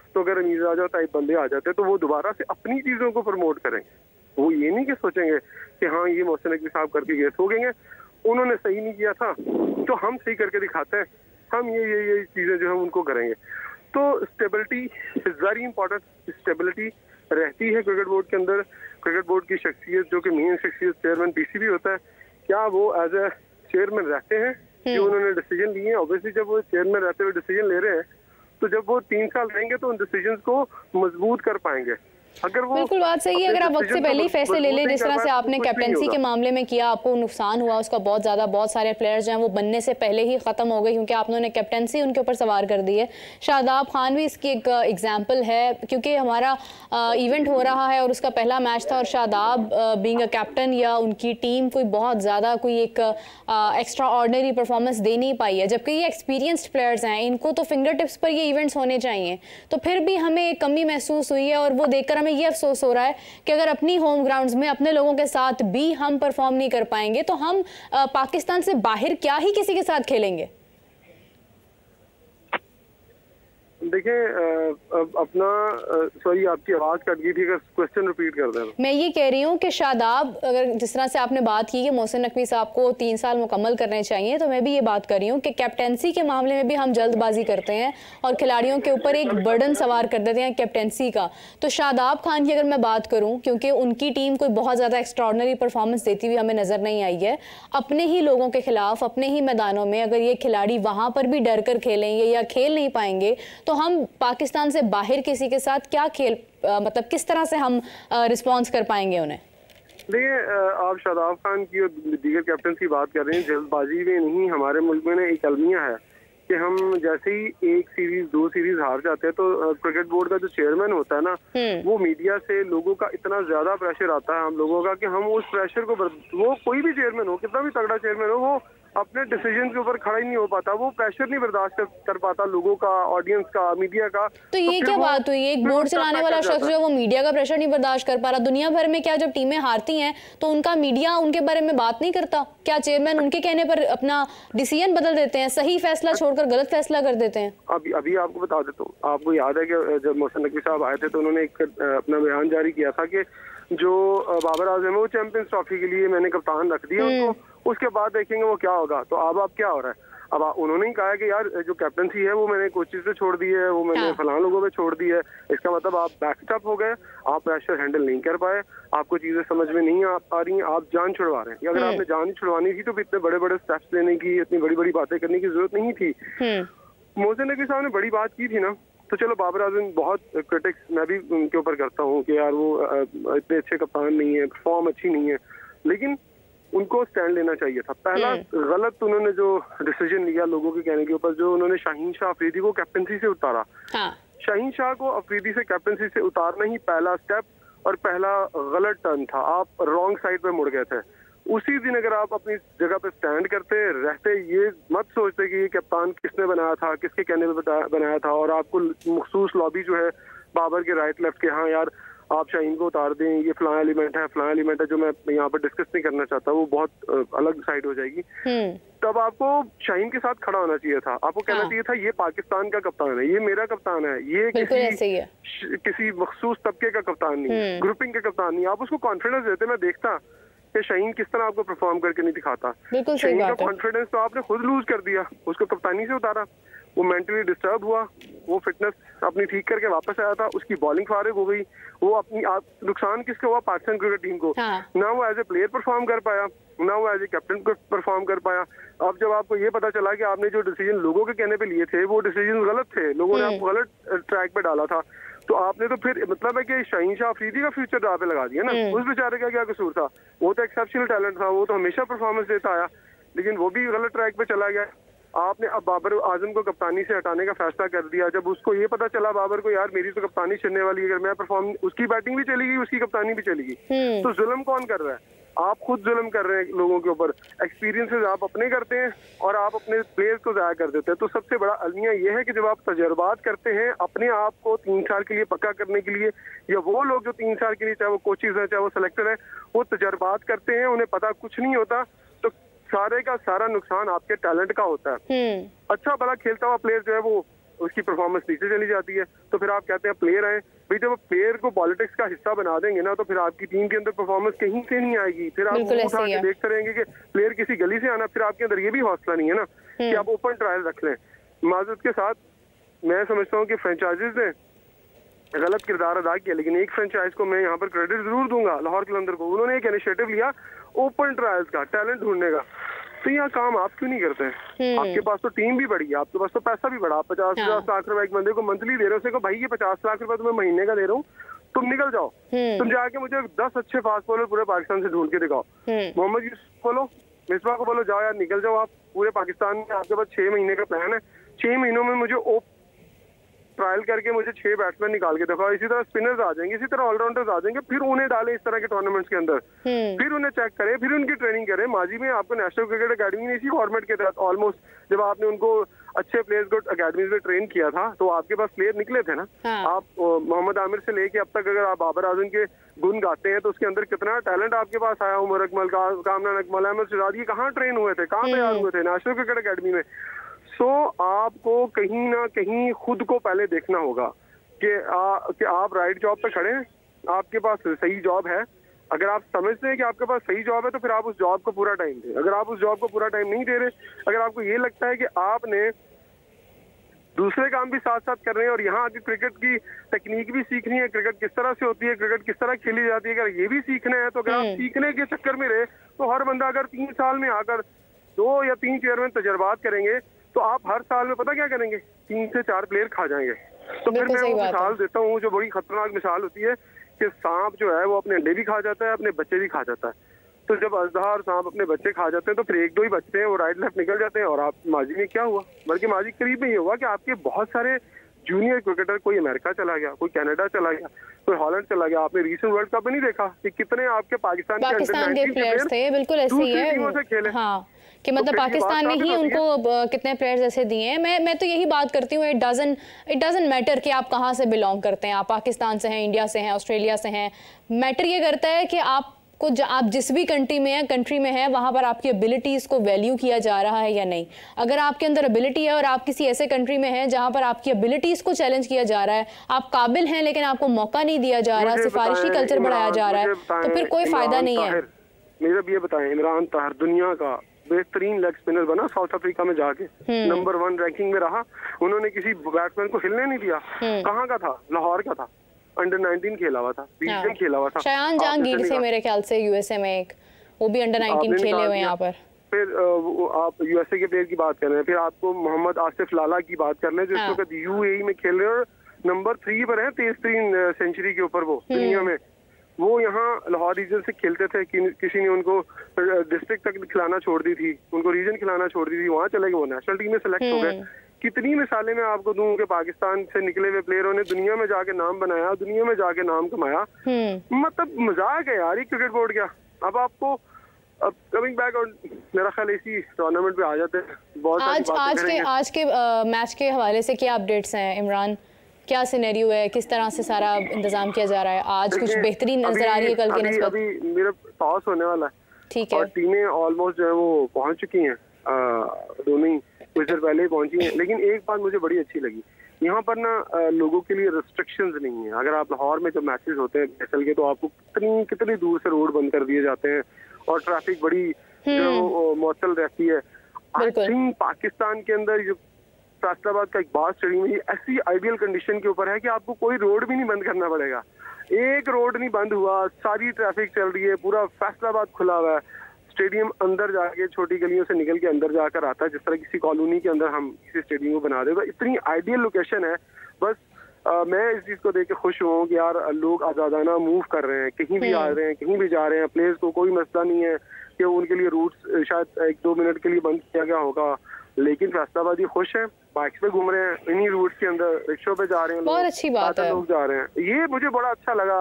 तो अगर अमीर राजा टाइप बंदे आ जाते तो वो दोबारा से अपनी चीजों को प्रमोट करेंगे। वो ये नहीं कि सोचेंगे कि हाँ ये मोहसिन नकवी साहब करके ये सोचेंगे उन्होंने सही नहीं किया था तो हम सही करके दिखाते हैं, हम ये चीजें जो है उनको करेंगे। तो stability is very important. Stability रहती है क्रिकेट बोर्ड के अंदर। क्रिकेट बोर्ड की शख्सियत जो कि मेन शख्सियत चेयरमैन पीसीबी होता है, क्या वो एज ए चेयरमैन रहते हैं कि उन्होंने डिसीजन लिए हैं? ऑब्वियसली जब वो चेयरमैन रहते हुए डिसीजन ले रहे हैं तो जब वो 3 साल रहेंगे तो उन डिसीजन को मजबूत कर पाएंगे। अगर वो बिल्कुल बात सही है, अगर आप वक्त से पहले ही फैसले ले ले, जिस तरह से आपने कैप्टनसी के मामले में किया, आपको नुकसान हुआ उसका बहुत ज़्यादा, बहुत सारे प्लेयर्स जो हैं वो बनने से पहले ही ख़त्म हो गए क्योंकि आपने कैप्टनसी उनके ऊपर सवार कर दी है। शादाब खान भी इसकी एक एग्जाम्पल है क्योंकि हमारा इवेंट हो रहा है और उसका पहला मैच था और शादाब बीइंग अ कैप्टन या उनकी टीम कोई बहुत ज़्यादा कोई एक एक्स्ट्रा ऑर्डिनरी परफॉर्मेंस दे नहीं पाई है, जबकि ये एक्सपीरियंस्ड प्लेयर्स हैं, इनको तो फिंगर टिप्स पर ये इवेंट्स होने चाहिए। तो फिर भी हमें एक कमी महसूस हुई है और वो देखकर ये अफसोस हो रहा है कि अगर अपनी होम ग्राउंड्स में अपने लोगों के साथ भी हम परफॉर्म नहीं कर पाएंगे तो हम पाकिस्तान से बाहर क्या ही किसी के साथ खेलेंगे। देखिए अपना सॉरी आपकी आवाज कट गई थी, अगर क्वेश्चन रिपीट कर दें। मैं ये कह रही हूँ कि शादाब, अगर जिस तरह से आपने बात की कि मोहसिन नकवी साहब को 3 साल मुकम्मल करने चाहिए, तो मैं भी ये बात कर रही हूँ कि कैप्टेंसी के मामले में भी हम जल्दबाजी करते हैं और खिलाड़ियों के ऊपर एक बर्डन सवार कर देते हैं कैप्टेंसी का। तो शादाब खान की अगर मैं बात करूँ, क्योंकि उनकी टीम कोई बहुत ज़्यादा एक्स्ट्राऑर्डिनरी परफॉर्मेंस देती हुई हमें नज़र नहीं आई है, अपने ही लोगों के खिलाफ अपने ही मैदानों में अगर ये खिलाड़ी वहाँ पर भी डर कर खेलेंगे या खेल नहीं पाएंगे तो हम पाकिस्तान से बाहर किसी के साथ क्या खेल मतलब किस तरह से हम रिस्पॉन्स कर पाएंगे उन्हें? देखिए आप शादाब खान की और दीगर कैप्टन की बात कर रहे हैं, जल्दबाजी में नहीं। हमारे मुल्क में एक अलमिया है कि हम जैसे ही 1 सीरीज 2 सीरीज हार जाते हैं तो क्रिकेट बोर्ड का जो चेयरमैन होता है ना, वो मीडिया से लोगों का इतना ज्यादा प्रेशर आता है हम लोगों का कि हम उस प्रेशर को वो कोई भी चेयरमैन हो, कितना भी तगड़ा चेयरमैन हो, वो अपने डिसीजन के ऊपर खड़ा ही नहीं हो पाता। वो प्रेशर नहीं बर्दाश्त कर पाता लोगों का, ऑडियंस का, मीडिया का। तो ये क्या बात हुई? एक बोर्ड चलाने वाला शख्स जो है वो मीडिया का प्रेशर नहीं बर्दाश्त कर पा रहा। दुनिया भर में क्या जब टीमें हारती हैं तो उनका मीडिया उनके बारे में बात नहीं करता? क्या चेयरमैन उनके कहने पर अपना डिसीजन बदल देते हैं, सही फैसला छोड़कर गलत फैसला कर देते हैं? अभी आपको बता देता हूँ, आपको याद है कि जब मोहसिन नकवी साहब आए थे तो उन्होंने एक अपना बयान जारी किया था कि जो बाबर आजम है वो चैंपियंस ट्रॉफी के लिए मैंने कप्तान रख दिया उनको, उसके बाद देखेंगे वो क्या होगा। तो अब क्या हो रहा है? अब उन्होंने ही कहा है कि यार जो कैप्टनसी है वो मैंने कोचेस पे छोड़ दी है, वो मैंने फलां लोगों पे छोड़ दी है। इसका मतलब आप बैकस्टॉप हो गए, आप प्रेशर हैंडल नहीं कर पाए, आपको चीजें समझ में नहीं आ रही हैं, आप जान छुड़वा रहे हैं। अगर आपने जान छुड़वानी थी तो इतने बड़े बड़े स्टेप्स लेने की, इतनी बड़ी बड़ी बातें करने की जरूरत नहीं थी। मोहसिन नकवी साहब ने बड़ी बात की थी ना, तो चलो बाबर आजम बहुत क्रिटिक्स मैं भी उनके ऊपर करता हूँ कि यार वो इतने अच्छे कप्तान नहीं है, फॉर्म अच्छी नहीं है, लेकिन उनको स्टैंड लेना चाहिए था। पहला गलत उन्होंने जो डिसीजन लिया लोगों के कहने के ऊपर, जो उन्होंने शाहीन शाह अफरीदी को कैप्टनसी से उतारा। शाहीन शाह को अफरीदी से कैप्टनसी से उतारना ही पहला स्टेप और पहला गलत टर्न था। आप रॉन्ग साइड पे मुड़ गए थे। उसी दिन अगर आप अपनी जगह पे स्टैंड करते रहते, ये मत सोचते कि ये कप्तान किसने बनाया था, किसके कहने पे बनाया था, और आपको मखसूस लॉबी जो है बाबर के राइट लेफ्ट के, हाँ यार आप शाहीन को उतार दें, ये फलां एलिमेंट है, जो मैं यहाँ पर डिस्कस नहीं करना चाहता, वो बहुत अलग साइड हो जाएगी। तब आपको शाहीन के साथ खड़ा होना चाहिए था। आपको कहना चाहिए था ये पाकिस्तान का कप्तान है, ये मेरा कप्तान है, ये किसी मखसूस तबके का कप्तान नहीं है, ग्रुपिंग का कप्तान नहीं। आप उसको कॉन्फिडेंस देते। मैं देखता कि शाहीन किस तरह आपको परफॉर्म करके नहीं दिखाता। शाहीन का कॉन्फिडेंस तो आपने खुद लूज कर दिया, उसको कप्तानी से उतारा। वो मेंटली डिस्टर्ब हुआ, वो फिटनेस अपनी ठीक करके वापस आया था, उसकी बॉलिंग फारिग हो गई। वो अपनी नुकसान किसको हुआ? पाकिस्तान क्रिकेट टीम को। ना वो एज ए प्लेयर परफॉर्म कर पाया, ना वो एज ए कैप्टन परफॉर्म कर पाया। अब जब आपको ये पता चला कि आपने जो डिसीजन लोगों के कहने पे लिए थे वो डिसीजन गलत थे, लोगों ने आपको गलत ट्रैक पे डाला था, तो आपने तो फिर मतलब है कि शाहीन शाह अफरीदी का फ्यूचर दाव पे लगा दिया ना। उस बेचारे का क्या कसूर था? वो तो एक्सेप्शनल टैलेंट था, वो तो हमेशा परफॉर्मेंस देता आया, लेकिन वो भी गलत ट्रैक पे चला गया। आपने अब बाबर आजम को कप्तानी से हटाने का फैसला कर दिया। जब उसको ये पता चला बाबर को, यार मेरी तो कप्तानी छिनने वाली है, अगर मैं परफॉर्म, उसकी बैटिंग भी चली गई, उसकी कप्तानी भी चली गई, तो जुल्म कौन कर रहा है? आप खुद जुल्म कर रहे हैं लोगों के ऊपर, एक्सपीरियंसेस आप अपने करते हैं और आप अपने प्लेयर्स को ज़ाया कर देते हैं। तो सबसे बड़ा अलमिया ये है कि जब आप तजर्बात करते हैं अपने आप को 3 साल के लिए पक्का करने के लिए, या वो लोग जो 3 साल के लिए, चाहे वो कोचेज हैं चाहे वो सेलेक्टर है, वो तजर्बात करते हैं, उन्हें पता कुछ नहीं होता, तो सारे का सारा नुकसान आपके टैलेंट का होता है। अच्छा भला खेलता हुआ प्लेयर जो है वो उसकी परफॉर्मेंस नीचे चली जाती है, तो फिर आप कहते हैं प्लेयर आए भाई। जब प्लेयर को पॉलिटिक्स का हिस्सा बना देंगे ना, तो फिर आपकी टीम के अंदर परफॉर्मेंस कहीं से नहीं आएगी। फिर आप उठा के देखते रहेंगे कि प्लेयर किसी गली से आना, फिर आपके अंदर ये भी हौसला नहीं है ना कि आप ओपन ट्रायल रख लें। माजूद के साथ मैं समझता हूँ कि फ्रेंचाइजीज ने गलत किरदार अदा किया, लेकिन एक फ्रेंचाइज को मैं यहाँ पर क्रेडिट जरूर दूंगा, लाहौर कलंदर को। उन्होंने एक इनिशिएटिव लिया ओपन ट्रायल्स का, टैलेंट ढूंढने का। तो यह काम आप क्यों नहीं करते हैं? आपके पास तो टीम भी बड़ी है, आपके पास तो पैसा भी बड़ा, आप 50-50 लाख रुपए एक बंदे को मंथली दे रहे हो, उसे को भाई ये 50 लाख रुपए तुम्हें महीने का दे रहा हूँ, तुम निकल जाओ, तुम जाके मुझे 10 अच्छे फास्ट बॉलर पूरे पाकिस्तान से ढूंढ के दिखाओ। मोहम्मद यूसुफ बोलो, मिसबा को बोलो, जाओ यार निकल जाओ आप पूरे पाकिस्तान में, आपके पास 6 महीने का प्लान है, 6 महीनों में मुझे ट्रायल करके मुझे 6 बैट्समैन निकाल के दिखाओ। इसी तरह स्पिनर्स आ जाएंगे, इसी तरह ऑलराउंडर्स आ जाएंगे, फिर उन्हें डालें इस तरह के टूर्नामेंट्स के अंदर, फिर उन्हें चेक करें, फिर उनकी ट्रेनिंग करें। माजी में आपको नेशनल क्रिकेट अकेडमी ने इसी फॉर्मेट के तहत ऑलमोस्ट, जब आपने उनको अच्छे प्लेयर्स को अकेडमीज में ट्रेन किया था, तो आपके पास प्लेयर निकले थे ना। आप मोहम्मद आमिर से लेके अब तक अगर आप बाबर आजम के गुण गाते हैं, तो उसके अंदर कितना टैलेंट आपके पास आया। उमर अकमल, कामरान अकमल, अहमद सिराज, ये कहाँ ट्रेन हुए थे, कहाँ तैयार हुए थे? नेशनल क्रिकेट अकेडमी में। सो आपको कहीं ना कहीं खुद को पहले देखना होगा कि आप राइट जॉब पे खड़े हैं, आपके पास सही जॉब है। अगर आप समझते हैं कि आपके पास सही जॉब है, तो फिर आप उस जॉब को पूरा टाइम दें। अगर आप उस जॉब को पूरा टाइम नहीं दे रहे, अगर आपको ये लगता है कि आपने दूसरे काम भी साथ साथ कर रहे हैं और यहाँ आके क्रिकेट की टेक्निक भी सीखनी है, क्रिकेट किस तरह से होती है, क्रिकेट किस तरह खेली जाती है, अगर ये भी सीखना है, तो अगर आप सीखने के चक्कर में रहे, तो हर बंदा अगर 3 साल में आकर 2 या 3 चेयरमैन तजर्बात करेंगे, तो आप हर साल में पता क्या करेंगे, 3 से 4 प्लेयर खा जाएंगे। तो फिर मैं वो मिसाल देता हूँ जो बड़ी खतरनाक मिसाल होती है कि सांप जो है वो अपने अंडे भी खा जाता है, अपने बच्चे भी खा जाता है। तो जब अजहा और सांप अपने बच्चे खा जाते हैं, तो फिर 1-2 ही बचते हैं, वो राइट लेफ्ट निकल जाते हैं। और आप माजी में क्या हुआ, बल्कि माजी करीब में ये हुआ कि आपके बहुत सारे जूनियर क्रिकेटर, कोई अमेरिका चला गया, कोई कनाडा चला गया, कोई हॉलैंड चला गया। आपने रीसेंट वर्ल्ड कप में नहीं देखा कि कितने आपके पाकिस्तान के प्लेयर्स थे? बिल्कुल ऐसे ही है हाँ, कि मतलब तो पाकिस्तान ने ही उनको कितने प्लेयर्स ऐसे दिए हैं। मैं तो यही बात करती हूँ, इट डजंट मैटर कि आप कहाँ से बिलोंग करते हैं, आप पाकिस्तान से हैं, इंडिया से हैं, ऑस्ट्रेलिया से हैं। मैटर ये करता है कि आप जिस भी कंट्री में हैं वहाँ पर आपकी एबिलिटीज़ को वैल्यू किया जा रहा है या नहीं। अगर आपके अंदर एबिलिटी है और आप किसी ऐसे कंट्री में हैं जहाँ पर आपकी एबिलिटीज़ को चैलेंज किया जा रहा है, आप काबिल हैं लेकिन आपको मौका नहीं दिया जा रहा, सिफारिशी कल्चर बढ़ाया जा रहा है, तो फिर कोई फायदा नहीं है। मेरा भी ये बताएं, इमरान ताहिर दुनिया का बेहतरीन लेग स्पिनर बना साउथ अफ्रीका में जाके, नंबर 1 रैंकिंग में रहा। उन्होंने किसी बैट्समैन को हिलने नहीं दिया। कहाँ का था? लाहौर का था, अंडर 19 खेला हुआ था, 20 दिन खेला हुआ था। शायान जहांगीर से मेरे ख्याल से यूएसए में एक, वो भी अंडर 19 खेले हुए यहाँ पर। फिर आप यूएसए के प्लेयर की बात कर रहे हैं, फिर आपको मोहम्मद आसिफ लाला की बात कर रहे हैं, जो इस वक्त यूएई में खेल रहे हैं और नंबर 3 पर है, 23 सेंचुरी के ऊपर वो दुनिया में। वो यहाँ लाहौर रीजन से खेलते थे, किसी ने उनको डिस्ट्रिक्ट तक खिलाना छोड़ दी थी, उनको रीजन खिलाना छोड़ दी थी, वहाँ चले गए, वो नेशनल टीम में सेलेक्ट हो गए। कितनी मिसालें मैं आपको दूं कि पाकिस्तान से निकले हुए प्लेयरों ने दुनिया में जाके नाम बनाया, दुनिया में जाके नाम कमाया। मतलब मजाक है यार ये क्रिकेट बोर्ड क्या। अब आपको अब कमिंग बैक और मेरा ख्याल इसी टूर्नामेंट पे आ जाते हैं। बहुत आज के मैच के हवाले से क्या अपडेट्स हैं इमरान? क्या सिनेरियो है, किस तरह से सारा इंतजाम किया जा रहा है? आज कुछ बेहतरीन नजर आ रही है कल के निस्बत? अभी मेरा टॉस होने वाला है, ठीक है, और टीमें ऑलमोस्ट जो है वो पहुंच चुकी हैं, दोनों ही कुछ देर पहले ही पहुंची हैं। लेकिन एक बात मुझे बड़ी अच्छी लगी, यहाँ पर ना लोगों के लिए रिस्ट्रिक्शंस नहीं है। अगर आप लाहौर में जब मैचेस होते हैं फैसल के, तो आपको कितनी दूर से रोड बंद कर दिए जाते हैं और ट्रैफिक बड़ी जो मौतल रहती है। आई थिंक पाकिस्तान के अंदर जो फैसलाबाद का इकबाल स्टेडियम है, ऐसी आइडियल कंडीशन के ऊपर है कि आपको कोई रोड भी नहीं बंद करना पड़ेगा। एक रोड नहीं बंद हुआ, सारी ट्रैफिक चल रही है, पूरा फैसलाबाद खुला हुआ है। स्टेडियम अंदर जाके छोटी गलियों से निकल के अंदर जाकर आता है, जिस तरह किसी कॉलोनी के अंदर हम किसी स्टेडियम को बना देगा। इतनी आइडियल लोकेशन है। बस मैं इस चीज को देख के खुश हूँ कि यार लोग आजादाना मूव कर रहे हैं, कहीं भी आ रहे हैं, कहीं भी जा रहे हैं। प्लेयर्स को कोई मसला नहीं है कि उनके लिए रूट्स शायद 1-2 मिनट के लिए बंद किया गया होगा, लेकिन फैसलाबादी खुश है, बाइक्स पे घूम रहे हैं, इन्हीं रूट्स के अंदर रिक्शों पे जा रहे हैं, बहुत अच्छी बात है, लोग जा रहे हैं। ये मुझे बड़ा अच्छा लगा।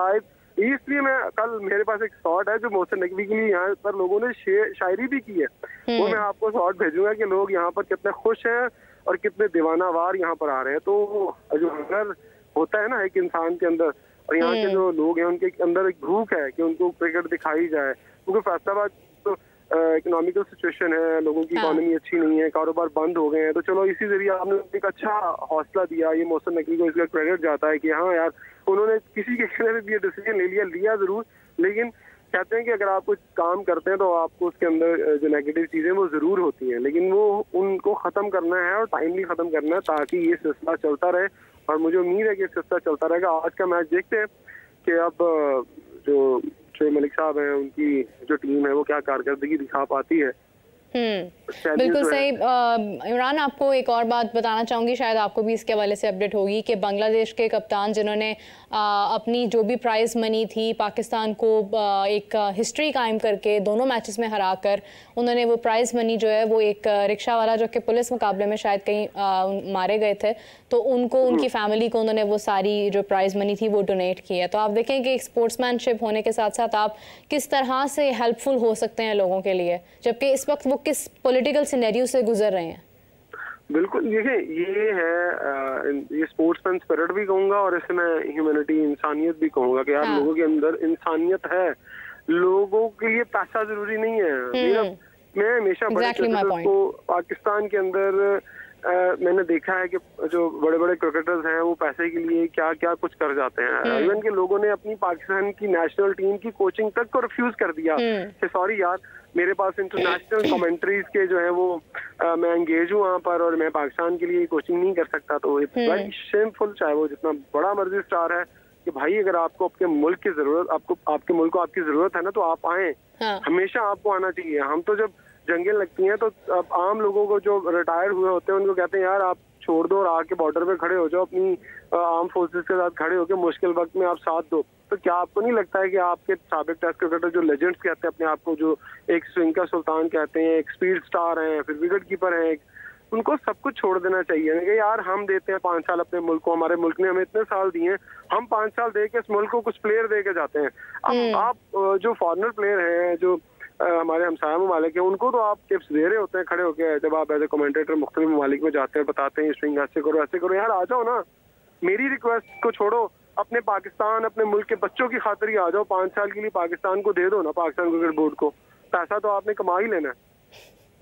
इसलिए मैं कल मेरे पास एक शॉट है जो मोहसिन नकवी के लिए यहाँ पर लोगों ने शायरी भी की है, वो मैं आपको शॉट भेजूंगा कि लोग यहाँ पर कितने खुश हैं और कितने दीवानावार यहाँ पर आ रहे हैं। तो जो हुनर होता है ना एक इंसान के अंदर, और यहाँ के जो लोग हैं उनके अंदर एक भूख है कि उनको क्रिकेट दिखाई जाए, क्योंकि फैसलाबाद तो इकोनॉमिकल सिचुएशन है, लोगों की इकोनॉमी अच्छी नहीं है, कारोबार बंद हो गए हैं, तो चलो इसी जरिए आपने एक अच्छा हौसला दिया। ये मोहसिन नकवी को इसका क्रेडिट जाता है कि हाँ यार उन्होंने किसी के कहने पे भी ये डिसीजन ले लिया जरूर, लेकिन कहते हैं कि अगर आप कुछ काम करते हैं तो आपको उसके अंदर जो नेगेटिव चीजें वो जरूर होती हैं, लेकिन वो उनको खत्म करना है और टाइमली खत्म करना है ताकि ये सिलसिला चलता रहे। और मुझे उम्मीद है कि सिलसिला चलता रहेगा। आज का मैच देखते हैं कि अब जो शोएब मलिक साहब हैं उनकी जो टीम है वो क्या कारकर्दगी दिखा पाती है। बिल्कुल सही। इमरान, आपको एक और बात बताना चाहूँगी, शायद आपको भी इसके हवाले से अपडेट होगी कि बांग्लादेश के कप्तान जिन्होंने अपनी जो भी प्राइज़ मनी थी पाकिस्तान को एक हिस्ट्री कायम करके दोनों मैचेस में हराकर उन्होंने वो प्राइज़ मनी जो है वो एक रिक्शा वाला जो कि पुलिस मुकाबले में शायद कहीं मारे गए थे, तो उनको उनकी फैमिली को उन्होंने वो सारी जो प्राइज़ मनी थी वो डोनेट की है। तो आप देखें कि एक स्पोर्ट्समैनशिप होने के साथ साथ आप किस तरह से हेल्पफुल हो सकते हैं लोगों के लिए, जबकि इस वक्त वो किस पॉलिटिकल सिनेरियो से गुजर रहे हैं। बिल्कुल, देखिए ये है ये स्पोर्ट्समैन स्पिरिट भी कहूंगा और इसे मैं ह्यूमैनिटी इंसानियत भी कहूंगा कि यार लोगों के अंदर इंसानियत है, लोगों के लिए पैसा जरूरी नहीं है। मैं हमेशा को पाकिस्तान के अंदर मैंने देखा है कि जो बड़े बड़े क्रिकेटर्स हैं वो पैसे के लिए क्या क्या कुछ कर जाते हैं। इवन के लोगों ने अपनी पाकिस्तान की नेशनल टीम की कोचिंग तक को रिफ्यूज कर दिया कि सॉरी यार मेरे पास इंटरनेशनल कमेंट्रीज के जो है वो मैं एंगेज हूँ वहाँ पर और मैं पाकिस्तान के लिए कोचिंग नहीं कर सकता। तो इट्स वेरी शेमफुल, चाहे वो जितना बड़ा मर्जी स्टार है, कि भाई अगर आपको अपने मुल्क की जरूरत, आपको आपके मुल्क को आपकी जरूरत है ना, तो आप आए। हमेशा आपको आना चाहिए। हम तो जब जंगें लगती हैं तो अब आम लोगों को जो रिटायर हुए होते हैं उनको कहते हैं यार आप छोड़ दो और आके बॉर्डर पे खड़े हो जाओ, अपनी आर्म फोर्सेस के साथ खड़े होकर मुश्किल वक्त में आप साथ दो। तो क्या आपको नहीं लगता है कि आपके साबिक टेस्ट क्रिकेटर जो लेजेंड्स कहते हैं अपने आप को, जो एक स्विंग का सुल्तान कहते हैं, एक स्पीड स्टार हैं, फिर विकेट कीपर हैं, उनको सब कुछ छोड़ देना चाहिए कि यार हम देते हैं 5 साल अपने मुल्क को, हमारे मुल्क ने हमें इतने साल दिए हैं, हम 5 साल दे के इस मुल्क को कुछ प्लेयर दे के जाते हैं। अब आप जो फॉरनर प्लेयर हैं, जो हमारे हमसाया ममालिक है, उनको तो आप टिप्स दे रहे होते हैं खड़े होकर, जब आप एज ए कमेंटेटर मुख्तलिफ ममालिक में जाते हैं, बताते हैं स्विंग ऐसे करो ऐसे करो। यार आ जाओ ना, मेरी रिक्वेस्ट को छोड़ो, अपने पाकिस्तान अपने मुल्क के बच्चों की खातिर ही आ जाओ। 5 साल के लिए पाकिस्तान को दे दो ना, पाकिस्तान क्रिकेट बोर्ड को। पैसा तो आपने कमा ही लेना है,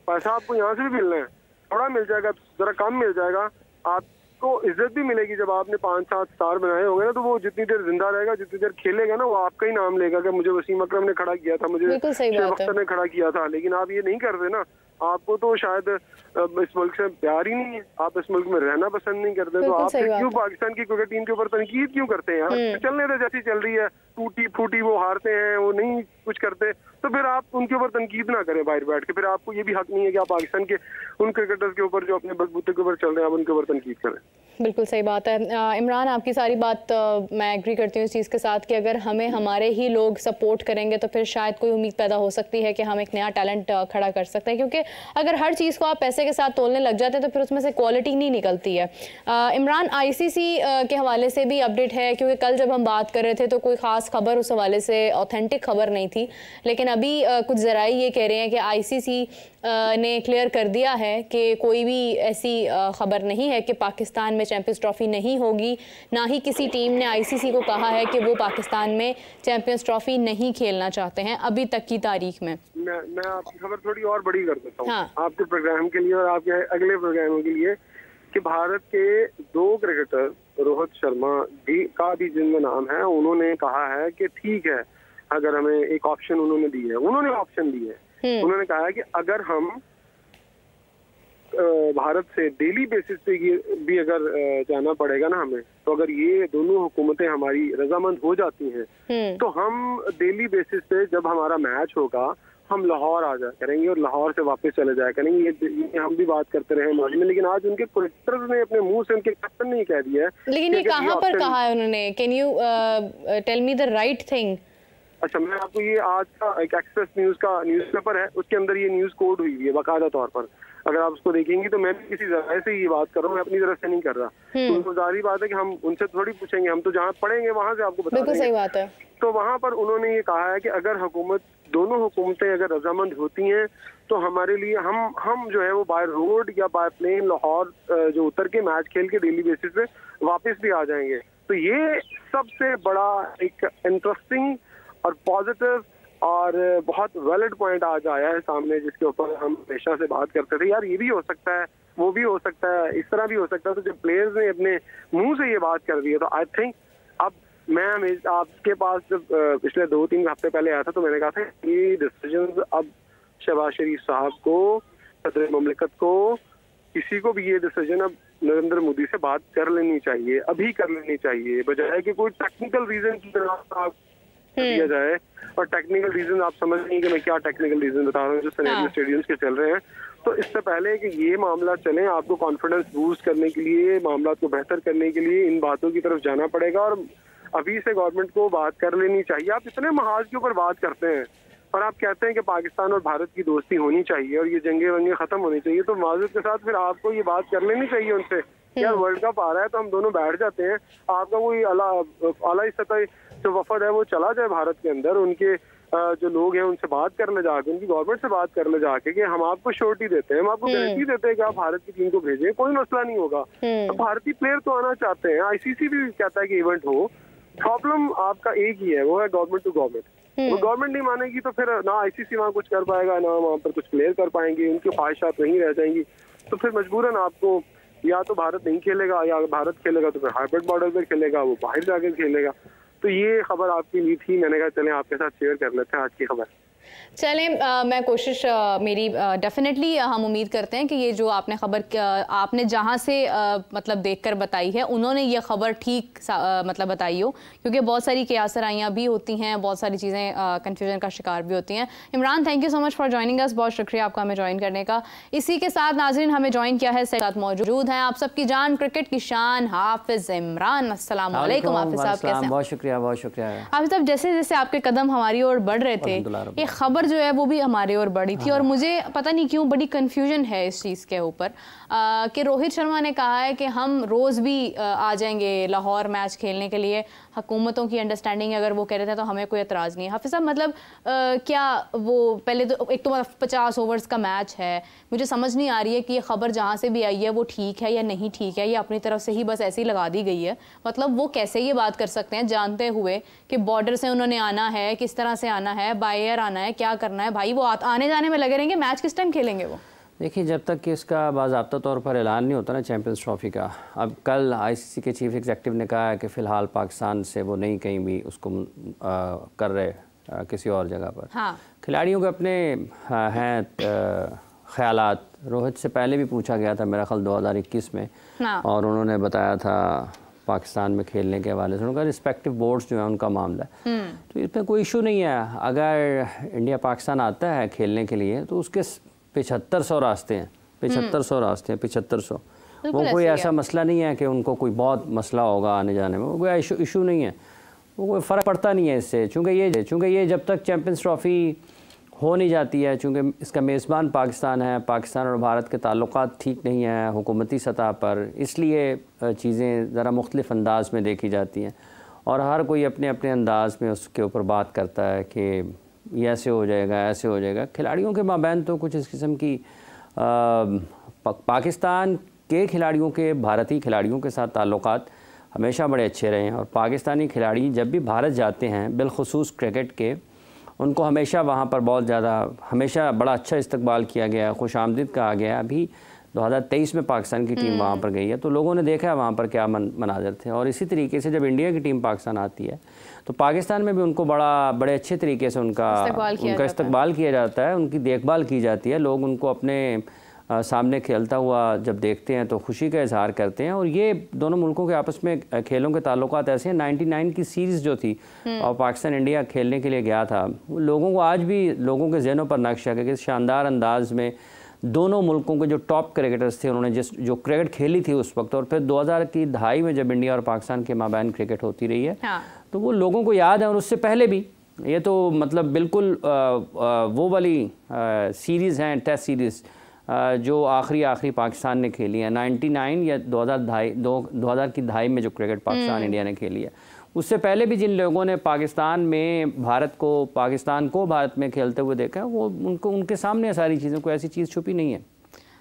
पैसा आपको यहाँ से भी मिलना है, थोड़ा मिल जाएगा, जरा कम मिल जाएगा, आपको इज्जत भी मिलेगी। जब आपने 5-7 स्टार बनाए होंगे ना, तो वो जितनी देर जिंदा रहेगा, जितनी देर खेलेगा ना, वो आपका ही नाम लेगा कि मुझे वसीम अकरम ने खड़ा किया था, मुझे शेख अख्तर ने खड़ा किया था। लेकिन आप ये नहीं करते ना, आपको तो शायद इस मुल्क से प्यार ही नहीं है, आप इस मुल्क में रहना पसंद नहीं करते, तो आप क्यों पाकिस्तान की क्रिकेट टीम के ऊपर तनकीद क्यों करते हैं? चलने दे, जैसी चल रही है, टूटी फूटी, वो हारते हैं, वो नहीं कुछ करते, तो फिर आप उनके ऊपर तनकीद ना करें बाहर बैठ के। फिर आपको ये भी हक नहीं है कि आप पाकिस्तान के उन क्रिकेटर्स के ऊपर जो अपने बलबूते के ऊपर चल रहे हैं, आप उनके ऊपर तनकीद करें। बिल्कुल सही बात है इमरान, आपकी सारी बात मैं एग्री करती हूँ इस चीज़ के साथ कि अगर हमें हमारे ही लोग सपोर्ट करेंगे तो फिर शायद कोई उम्मीद पैदा हो सकती है कि हम एक नया टैलेंट खड़ा कर सकते हैं, क्योंकि अगर हर चीज़ को आप पैसे के साथ तोलने लग जाते हैं तो फिर उसमें से क्वालिटी नहीं निकलती है। इमरान, ICC के हवाले से भी अपडेट है, क्योंकि कल जब हम बात कर रहे थे तो कोई ख़ास खबर उस हवाले से ऑथेंटिक खबर नहीं थी, लेकिन अभी कुछ ज़राई ये कह रहे हैं कि ICC ने क्लियर कर दिया है कि कोई भी ऐसी खबर नहीं है कि पाकिस्तान में चैंपियंस ट्रॉफी नहीं होगी, ना ही किसी टीम ने ICC को कहा है कि वो पाकिस्तान में चैंपियंस ट्रॉफी नहीं खेलना चाहते हैं अभी तक की तारीख में। मैं आपकी खबर थोड़ी और बड़ी कर देता हूँ आपके प्रोग्राम के लिए और आपके अगले प्रोग्रामों के लिए, कि भारत के 2 क्रिकेटर रोहित शर्मा का भी जिनका नाम है, उन्होंने कहा है कि ठीक है, अगर हमें एक ऑप्शन उन्होंने दी है, उन्होंने ऑप्शन दी है, उन्होंने कहा है कि अगर हम भारत से डेली बेसिस पे भी अगर जाना पड़ेगा ना हमें, तो अगर ये दोनों हुकूमतें हमारी रजामंद हो जाती हैं तो हम डेली बेसिस पे जब हमारा मैच होगा हम लाहौर आ जाया करेंगे और लाहौर से वापस चले जाया करेंगे। ये हम भी बात करते रहे माजी में, लेकिन आज उनके क्रिकेटर्स ने अपने मुंह से, उनके कैप्टन ने कह दिया है। लेकिन ये कहाँ पर कहा है उन्होंने? Can you tell me the right thing? अच्छा, मैं आपको ये आज का एक एक्सप्रेस न्यूज का न्यूज़पेपर है, उसके अंदर ये न्यूज कोड हुई है बाकायदा तौर पर। अगर आप उसको देखेंगी तो मैं भी किसी जगह से ये बात कर रहा हूँ, मैं अपनी तरफ से नहीं कर रहा। तो जाहिर बात है कि हम उनसे थोड़ी पूछेंगे, हम तो जहाँ पढ़ेंगे वहां से आपको बता देंगे। सही बात है। तो वहां पर उन्होंने ये कहा है कि अगर दोनों हुकूमतें अगर रजामंद होती हैं तो हमारे लिए हम जो है वो बाय रोड या बाय प्लेन लाहौर जो उतर के मैच खेल के डेली बेसिस पे वापस भी आ जाएंगे। तो ये सबसे बड़ा एक इंटरेस्टिंग और पॉजिटिव और बहुत वैलिड पॉइंट आज आया है सामने, जिसके ऊपर हम हमेशा से बात करते थे यार ये भी हो सकता है, वो भी हो सकता है, इस तरह भी हो सकता है। तो जब प्लेयर्स ने अपने मुंह से ये बात कर दी है तो आई थिंक अब मैं आपके पास जब पिछले 2-3 हफ्ते पहले आया था तो मैंने कहा था ये डिसीजन अब शहबाज शरीफ साहब को, सदर ममलिकत को, किसी को भी ये डिसीजन अब नरेंद्र मोदी से बात कर लेनी चाहिए, अभी कर लेनी चाहिए, बजाय कि कोई टेक्निकल रीजन की तरह दिया जाए। और टेक्निकल रीजन आप समझ नहीं कि मैं क्या टेक्निकल रीजन बता रहा हूँ जो सनेरियो स्टेडियम्स के चल रहे हैं। तो इससे पहले कि ये मामला चले, आपको कॉन्फिडेंस बूस्ट करने के लिए, मामला को बेहतर करने के लिए इन बातों की तरफ जाना पड़ेगा और अभी से गवर्नमेंट को बात कर लेनी चाहिए। आप इतने महाज के ऊपर बात करते हैं और आप कहते हैं कि पाकिस्तान और भारत की दोस्ती होनी चाहिए और ये जंगे वंगे खत्म होनी चाहिए, तो माजूद के साथ फिर आपको ये बात कर लेनी चाहिए उनसे। यार वर्ल्ड कप आ रहा है तो हम दोनों बैठ जाते हैं, आपका कोई आला सतह जो वफद है वो चला जाए भारत के अंदर, उनके जो लोग हैं उनसे बात कर ले जाके, उनकी गवर्नमेंट से बात कर ले जाके कि हम आपको श्योरिटी देते हैं, हम आपको गारंटी देते हैं कि आप भारत की टीम को भेजें, कोई मसला नहीं होगा। तो भारतीय प्लेयर तो आना चाहते हैं, आईसीसी भी कहता है कि इवेंट हो। प्रॉब्लम आपका एक ही है, वो है गवर्नमेंट टू गवर्नमेंट। वो गवर्नमेंट नहीं मानेगी तो फिर ना आईसीसी वहाँ कुछ कर पाएगा, ना वहाँ पर कुछ प्लेयर कर पाएंगे, उनकी ख्वाहिशात वहीं रह जाएंगी। तो फिर मजबूरन आपको या तो भारत नहीं खेलेगा या भारत खेलेगा तो फिर हाइब्रिड मॉडल पर खेलेगा, वो बाहर जाकर खेलेगा। तो ये खबर आपके लिए थी, मैंने कहा चलें आपके साथ शेयर कर लेते हैं आज की खबर। चलें, मैं कोशिश मेरी डेफिनेटली हम उम्मीद करते हैं कि ये जो आपने खबर आपने जहाँ से मतलब देखकर बताई है उन्होंने ये खबर ठीक मतलब बताई हो, क्योंकि बहुत सारी क़यासराइयाँ भी होती हैं, बहुत सारी चीज़ें कंफ्यूजन का शिकार भी होती हैं। Imran, thank you so much for joining us, बहुत शुक्रिया आपका हमें ज्वाइन करने का। इसी के साथ नाज़रीन हमें ज्वाइन किया है, साथ मौजूद हैं आप सबकी जान क्रिकेट की शान हाफिज़ इमरान। अस्सलाम वालेकुम हाफिज़ साहब, कैसे हैं? बहुत शुक्रिया, बहुत शुक्रिया हाफिज़ साहब। जैसे जैसे आपके कदम हमारी ओर बढ़ रहे थे, ये खबर जो है वो भी हमारे ओर बढ़ी थी और मुझे पता नहीं क्यों बड़ी कंफ्यूजन है इस चीज़ के ऊपर कि रोहित शर्मा ने कहा है कि हम रोज़ भी आ जाएंगे लाहौर मैच खेलने के लिए, हुकूमतों की अंडरस्टैंडिंग अगर वो कह रहे थे तो हमें कोई एतराज़ नहीं है। हाफिज़ साहब, मतलब क्या वो पहले तो एक तो 50 ओवर्स का मैच है, मुझे समझ नहीं आ रही है कि ये खबर जहाँ से भी आई है वो ठीक है या नहीं ठीक है, ये अपनी तरफ से ही बस ऐसे ही लगा दी गई है। मतलब वो कैसे ये बात कर सकते हैं जानते हुए कि बॉर्डर से उन्होंने आना है, किस तरह से आना है, बाय एयर आना है, क्या करना है? भाई वो आने जाने में लगे रहेंगे, मैच किस टाइम खेलेंगे वो? देखिए, जब तक कि इसका बाज़ाब्ता तौर पर ऐलान नहीं होता ना चैम्पियंस ट्रॉफ़ी का। अब कल आईसीसी के चीफ एग्जीक्यूटिव ने कहा है कि फ़िलहाल पाकिस्तान से वो नहीं कहीं भी उसको कर रहे किसी और जगह पर। हाँ। खिलाड़ियों के अपने हैं ख़यालात। रोहित से पहले भी पूछा गया था मेरा ख्याल 2021 में, हाँ। और उन्होंने बताया था पाकिस्तान में खेलने के हवाले से उनका रिस्पेक्टिव बोर्ड्स जो है उनका मामला है। तो इसमें कोई इशू नहीं है। अगर इंडिया पाकिस्तान आता है खेलने के लिए तो उसके 7500 रास्ते हैं, 7500 रास्ते हैं, 7500। वो कोई ऐसा मसला नहीं है कि उनको कोई बहुत मसला होगा आने जाने में, वो कोई इशू नहीं है, वो कोई फ़र्क पड़ता नहीं है इससे। चूँकि ये जब तक चैम्पियंस ट्रॉफ़ी हो नहीं जाती है, चूँकि इसका मेज़बान पाकिस्तान है, पाकिस्तान और भारत के ताल्लुकात ठीक नहीं है हुकूमती सतह पर, इसलिए चीज़ें ज़रा मुख्तलिफ़ अंदाज में देखी जाती हैं और हर कोई अपने अपने अंदाज में उसके ऊपर बात करता है कि ये ऐसे हो जाएगा, ऐसे हो जाएगा। खिलाड़ियों के माबैन तो कुछ इस किस्म की पाकिस्तान के खिलाड़ियों के भारतीय खिलाड़ियों के साथ ताल्लुकात हमेशा बड़े अच्छे रहे हैं और पाकिस्तानी खिलाड़ी जब भी भारत जाते हैं, बिलखुसूस क्रिकेट के, उनको हमेशा वहाँ पर बहुत ज़्यादा हमेशा बड़ा अच्छा इस्तकबाल किया गया है, खुश आमदीद कहा गया है। अभी 2023 में पाकिस्तान की टीम वहाँ पर गई है तो लोगों ने देखा है वहाँ पर क्या मनाज़र थे। और इसी तरीके से जब इंडिया की टीम पाकिस्तान आती है तो पाकिस्तान में भी उनको बड़े अच्छे तरीके से उनका इस्तकबाल किया जाता है, उनकी देखभाल की जाती है। लोग उनको अपने सामने खेलता हुआ जब देखते हैं तो खुशी का इजहार करते हैं। और ये दोनों मुल्कों के आपस में खेलों के ताल्लुकात ऐसे हैं। 99 की सीरीज़ जो थी और पाकिस्तान इंडिया खेलने के लिए गया था, लोगों को आज भी लोगों के जहनों पर नक्श है कि किस शानदार अंदाज में दोनों मुल्कों के जो टॉप क्रिकेटर्स थे उन्होंने जो क्रिकेट खेली थी उस वक्त, और फिर 2000 की दहाई में जब इंडिया और पाकिस्तान के माबैन क्रिकेट होती रही है, हाँ। तो वो लोगों को याद है। और उससे पहले भी ये तो मतलब बिल्कुल वो वाली सीरीज़ हैं, टेस्ट सीरीज़ जो आखिरी पाकिस्तान ने खेली है 99 या 2000 की दहाई में जो क्रिकेट पाकिस्तान इंडिया ने खेली है, उससे पहले भी जिन लोगों ने पाकिस्तान को भारत में खेलते हुए देखा है, वो उनके सामने सारी चीज़ें, कोई ऐसी चीज़ छुपी नहीं है।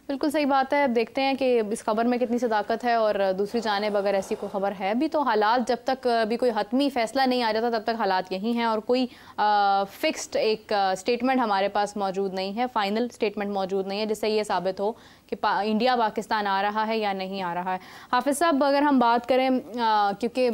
बिल्कुल सही बात है। अब देखते हैं कि इस खबर में कितनी सदाकत है, और दूसरी जानिब अगर ऐसी कोई खबर है भी तो हालात, जब तक अभी कोई हतमी फैसला नहीं आ जाता तब तक हालात यही हैं, और कोई फिक्स्ड एक स्टेटमेंट हमारे पास मौजूद नहीं है, फाइनल स्टेटमेंट मौजूद नहीं है जिससे ये साबित हो कि इंडिया पाकिस्तान आ रहा है या नहीं आ रहा है। हाफिज़ साहब, अगर हम बात करें, क्योंकि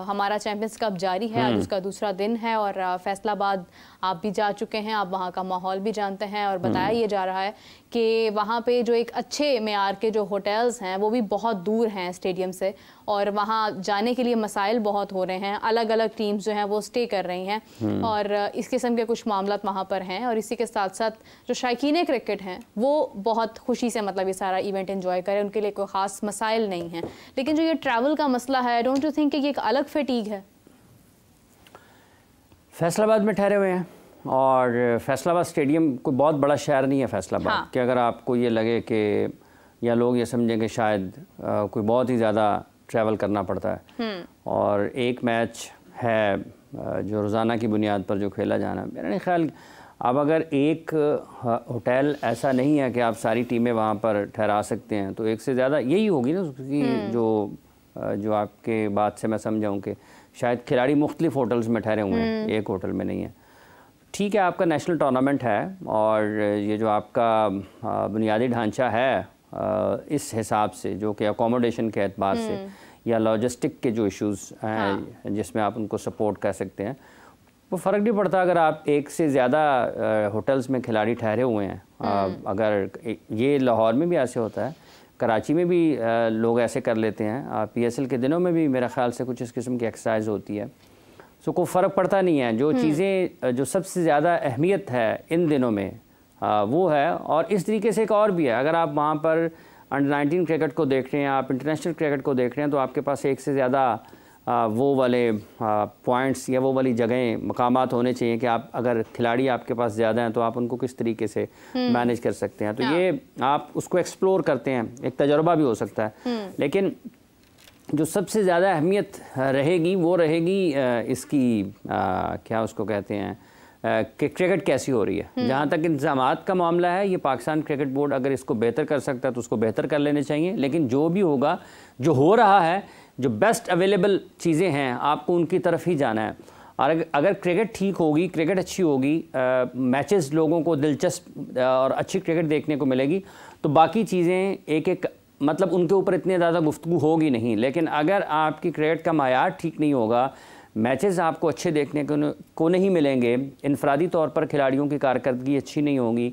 हमारा चैम्पियंस कप जारी है, आज उसका दूसरा दिन है, और फैसलाबाद आप भी जा चुके हैं, आप वहाँ का माहौल भी जानते हैं, और बताया ये जा रहा है कि वहाँ पे जो एक अच्छे मेयार के जो होटल्स हैं वो भी बहुत दूर हैं स्टेडियम से, और वहाँ जाने के लिए मसाइल बहुत हो रहे हैं, अलग अलग टीम्स जो हैं वो स्टे कर रही हैं, और इस किस्म के कुछ मामला वहाँ पर हैं। और इसी के साथ साथ जो शायकीन क्रिकेट हैं वो बहुत खुशी से मतलब ये सारा इवेंट एंजॉय करें, उनके लिए कोई ख़ास मसाइल नहीं हैं। लेकिन जो ये ट्रैवल का मसला है, डोंट यू थिंक कि ये एक अलग फटीग है? फैसलाबाद में ठहरे हुए हैं, और फैसलाबाद स्टेडियम कोई बहुत बड़ा शहर नहीं है फैसलाबाद। हाँ। कि अगर आपको ये लगे कि, या लोग ये समझें कि शायद कोई बहुत ही ज़्यादा ट्रैवल करना पड़ता है, और एक मैच है जो रोज़ाना की बुनियाद पर जो खेला जाना, मेरा नहीं ख्याल अब अगर एक होटल ऐसा नहीं है कि आप सारी टीमें वहाँ पर ठहरा सकते हैं, तो एक से ज़्यादा यही होगी ना उसकी, जो आपके बात से मैं समझाऊँ कि शायद खिलाड़ी मुख्तलिफ होटल्स में ठहरे हुए हैं, एक होटल में नहीं है। ठीक है, आपका नेशनल टूर्नामेंट है, और ये जो आपका बुनियादी ढांचा है इस हिसाब से, जो कि अकोमोडेशन के एतबार से या लॉजिस्टिक के जो इश्यूज़ हैं जिसमें आप उनको सपोर्ट कर सकते हैं, वो फ़र्क नहीं पड़ता अगर आप एक से ज़्यादा होटल्स में खिलाड़ी ठहरे हुए हैं। अगर ये लाहौर में भी ऐसे होता है, कराची में भी लोग ऐसे कर लेते हैं, PSL के दिनों में भी मेरा ख़्याल से कुछ इस किस्म की एक्सरसाइज होती है, सो कोई फ़र्क पड़ता नहीं है। जो चीज़ें जो सबसे ज़्यादा अहमियत है इन दिनों में वो है, और इस तरीके से एक और भी है, अगर आप वहाँ पर अंडर-19 क्रिकेट को देख रहे हैं, आप इंटरनेशनल क्रिकेट को देख रहे हैं, तो आपके पास एक से ज़्यादा वो वाले पॉइंट्स या वो वाली जगहें, मकामात होने चाहिए कि आप, अगर खिलाड़ी आपके पास ज़्यादा हैं तो आप उनको किस तरीके से मैनेज कर सकते हैं। तो ये आप उसको एक्सप्लोर करते हैं, एक तजुर्बा भी हो सकता है। लेकिन जो सबसे ज़्यादा अहमियत रहेगी वो रहेगी इसकी क्या उसको कहते हैं कि क्रिकेट कैसी हो रही है। जहाँ तक इंतज़ामात का मामला है, ये पाकिस्तान क्रिकेट बोर्ड अगर इसको बेहतर कर सकता है तो उसको बेहतर कर लेने चाहिए, लेकिन जो भी होगा, जो हो रहा है, जो बेस्ट अवेलेबल चीज़ें हैं, आपको उनकी तरफ ही जाना है। और अगर क्रिकेट ठीक होगी, क्रिकेट अच्छी होगी, मैचेस लोगों को दिलचस्प और अच्छी क्रिकेट देखने को मिलेगी, तो बाकी चीज़ें एक एक मतलब उनके ऊपर इतनी ज़्यादा गुफ्तगू होगी नहीं। लेकिन अगर आपकी क्रिकेट का मायार ठीक नहीं होगा, मैचेस आपको अच्छे देखने को नहीं मिलेंगे, इनफरादी तौर पर खिलाड़ियों की कारकर्दगी अच्छी नहीं होगी,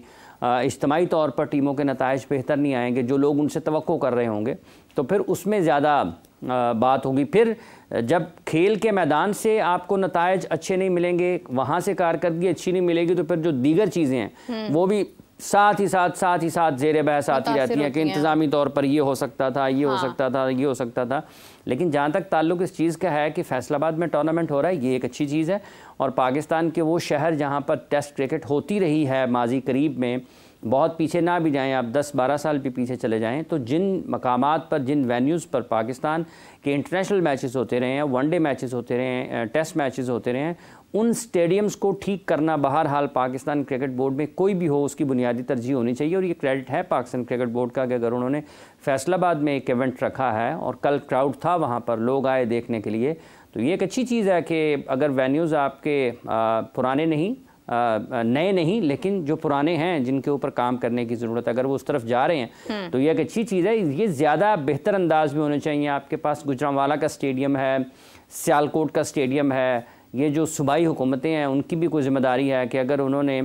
इज्तिमाई तौर पर टीमों के नताइज बेहतर नहीं आएंगे जो लोग उनसे तवक्को कर रहे होंगे, तो फिर उसमें ज़्यादा बात होगी। फिर जब खेल के मैदान से आपको नताइज अच्छे नहीं मिलेंगे, वहाँ से कारकर्दगी अच्छी नहीं मिलेगी, तो फिर जो दीगर चीज़ें हैं वो भी साथ ही साथ ज़ेर बहस आती रहती हैं कि इंतज़ामी तौर पर ये हो सकता था, ये हो सकता था, ये हो सकता था। लेकिन जहाँ तक ताल्लुक़ इस चीज़ का है कि फैसलाबाद में टूर्नामेंट हो रहा है, ये एक अच्छी चीज़ है। और पाकिस्तान के वो शहर जहाँ पर टेस्ट क्रिकेट होती रही है माजी करीब में, बहुत पीछे ना भी जाएं आप, 10-12 साल भी पीछे चले जाएं, तो जिन मकामात पर, जिन वेन्यूज़ पर पाकिस्तान के इंटरनेशनल मैचेस होते रहे हैं, वनडे मैचेस होते रहे हैं, टेस्ट मैचेस होते रहे हैं, उन स्टेडियम्स को ठीक करना बहरहाल पाकिस्तान क्रिकेट बोर्ड में कोई भी हो उसकी बुनियादी तरजीह होनी चाहिए। और ये क्रेडिट है पाकिस्तान क्रिकेट बोर्ड का कि अगर उन्होंने फैसलाबाद में एक इवेंट रखा है और कल क्राउड था वहाँ पर, लोग आए देखने के लिए, तो ये एक अच्छी चीज़ है कि अगर वेन्यूज़ आपके पुराने नहीं, नए नहीं, लेकिन जो पुराने हैं जिनके ऊपर काम करने की ज़रूरत है, अगर वो उस तरफ जा रहे हैं तो ये एक अच्छी चीज़ है। ये ज़्यादा बेहतर अंदाज में होने चाहिए। आपके पास गुजरांवाला का स्टेडियम है, सियालकोट का स्टेडियम है, ये जो सूबाई हुकूमतें हैं उनकी भी कोई ज़िम्मेदारी है कि अगर उन्होंने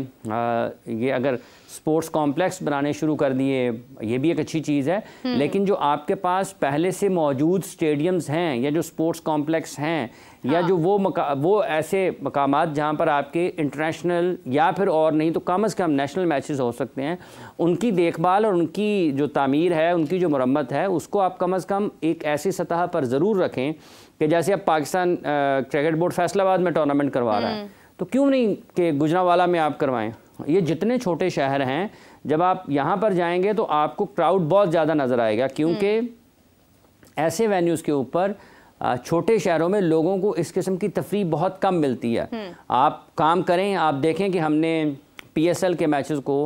ये अगर स्पोर्ट्स कॉम्प्लेक्स बनाने शुरू कर दिए, ये भी एक अच्छी चीज़ है। लेकिन जो आपके पास पहले से मौजूद स्टेडियम्स हैं या जो स्पोर्ट्स कॉम्प्लेक्स हैं, या जो वो ऐसे मकामात जहाँ पर आपके इंटरनेशनल या फिर और नहीं तो कम से कम नेशनल मैचेस हो सकते हैं, उनकी देखभाल और उनकी जो तामीर है, उनकी जो मरम्मत है, उसको आप कम से कम एक ऐसी सतह पर ज़रूर रखें कि जैसे अब पाकिस्तान क्रिकेट बोर्ड फैसलाबाद में टूर्नामेंट करवा रहा है, तो क्यों नहीं कि गुजरांवाला में आप करवाएं। ये जितने छोटे शहर हैं जब आप यहाँ पर जाएंगे तो आपको क्राउड बहुत ज़्यादा नज़र आएगा, क्योंकि ऐसे वेन्यूज़ के ऊपर छोटे शहरों में लोगों को इस किस्म की तफरीह बहुत कम मिलती है। आप काम करें, आप देखें कि हमने PSL के मैचेस को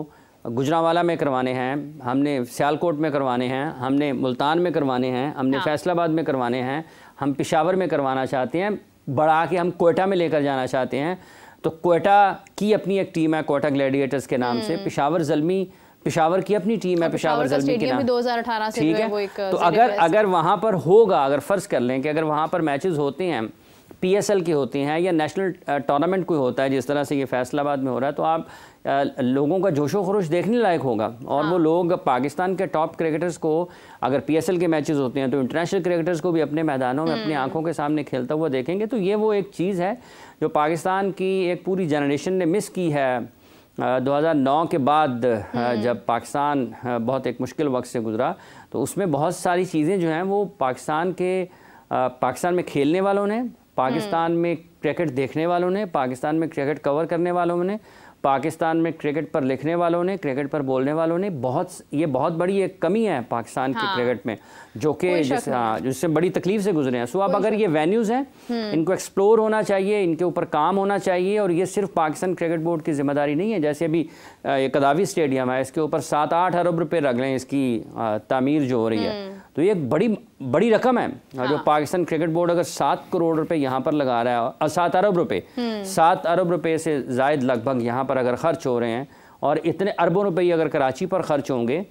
गुजरांवाला में करवाने हैं, हमने सियालकोट में करवाने हैं, हमने मुल्तान में करवाने हैं, हमने फैसलाबाद में करवाने हैं, हम पेशावर में करवाना चाहते हैं, बढ़ा के हम कोयटा में लेकर जाना चाहते हैं। तो कोयटा की अपनी एक टीम है, कोयटा ग्लैडिएटर्स के नाम से। पेशावर की अपनी टीम है, पेशावर ज़ल्मी के नाम, 2018 से ठीक है। तो अगर वहाँ पर होगा, अगर फ़र्ज़ कर लें कि अगर वहाँ पर मैचेस होते हैं, PSL के होते हैं या नेशनल टूर्नामेंट कोई होता है, जिस तरह से ये फैसलाबाद में हो रहा है, तो आप लोगों का जोशो खरोश देखने लायक होगा। और वो लोग पाकिस्तान के टॉप क्रिकेटर्स को, अगर PSL के मैचेस होते हैं तो इंटरनेशनल क्रिकेटर्स को भी अपने मैदानों में अपनी आंखों के सामने खेलता हुआ देखेंगे। तो ये वो एक चीज़ है जो पाकिस्तान की एक पूरी जनरेशन ने मिस की है। 2009 के बाद जब पाकिस्तान बहुत एक मुश्किल वक्त से गुज़रा, तो उसमें बहुत सारी चीज़ें जो हैं वो पाकिस्तान में खेलने वालों ने, पाकिस्तान में क्रिकेट देखने वालों ने, पाकिस्तान में क्रिकेट कवर करने वालों ने, पाकिस्तान में क्रिकेट पर लिखने वालों ने, क्रिकेट पर बोलने वालों ने, ये बहुत बड़ी एक कमी है पाकिस्तान के क्रिकेट में, जो कि जिससे बड़ी तकलीफ से गुजरे हैं। सो अब अगर ये वेन्यूज़ हैं, इनको एक्सप्लोर होना चाहिए, इनके ऊपर काम होना चाहिए। और ये सिर्फ पाकिस्तान क्रिकेट बोर्ड की जिम्मेदारी नहीं है। जैसे अभी ये कदावी स्टेडियम है, इसके ऊपर 7-8 अरब रुपये लग रहे हैं इसकी तामीर जो हो रही है। तो ये एक बड़ी रकम है। जो पाकिस्तान क्रिकेट बोर्ड अगर 7 करोड़ रुपए यहाँ पर लगा रहा है, और 7 अरब रुपए, 7 अरब रुपए से ज़ायद लगभग यहाँ पर अगर ख़र्च हो रहे हैं, और इतने अरबों रुपये अगर कराची पर ख़र्च होंगे,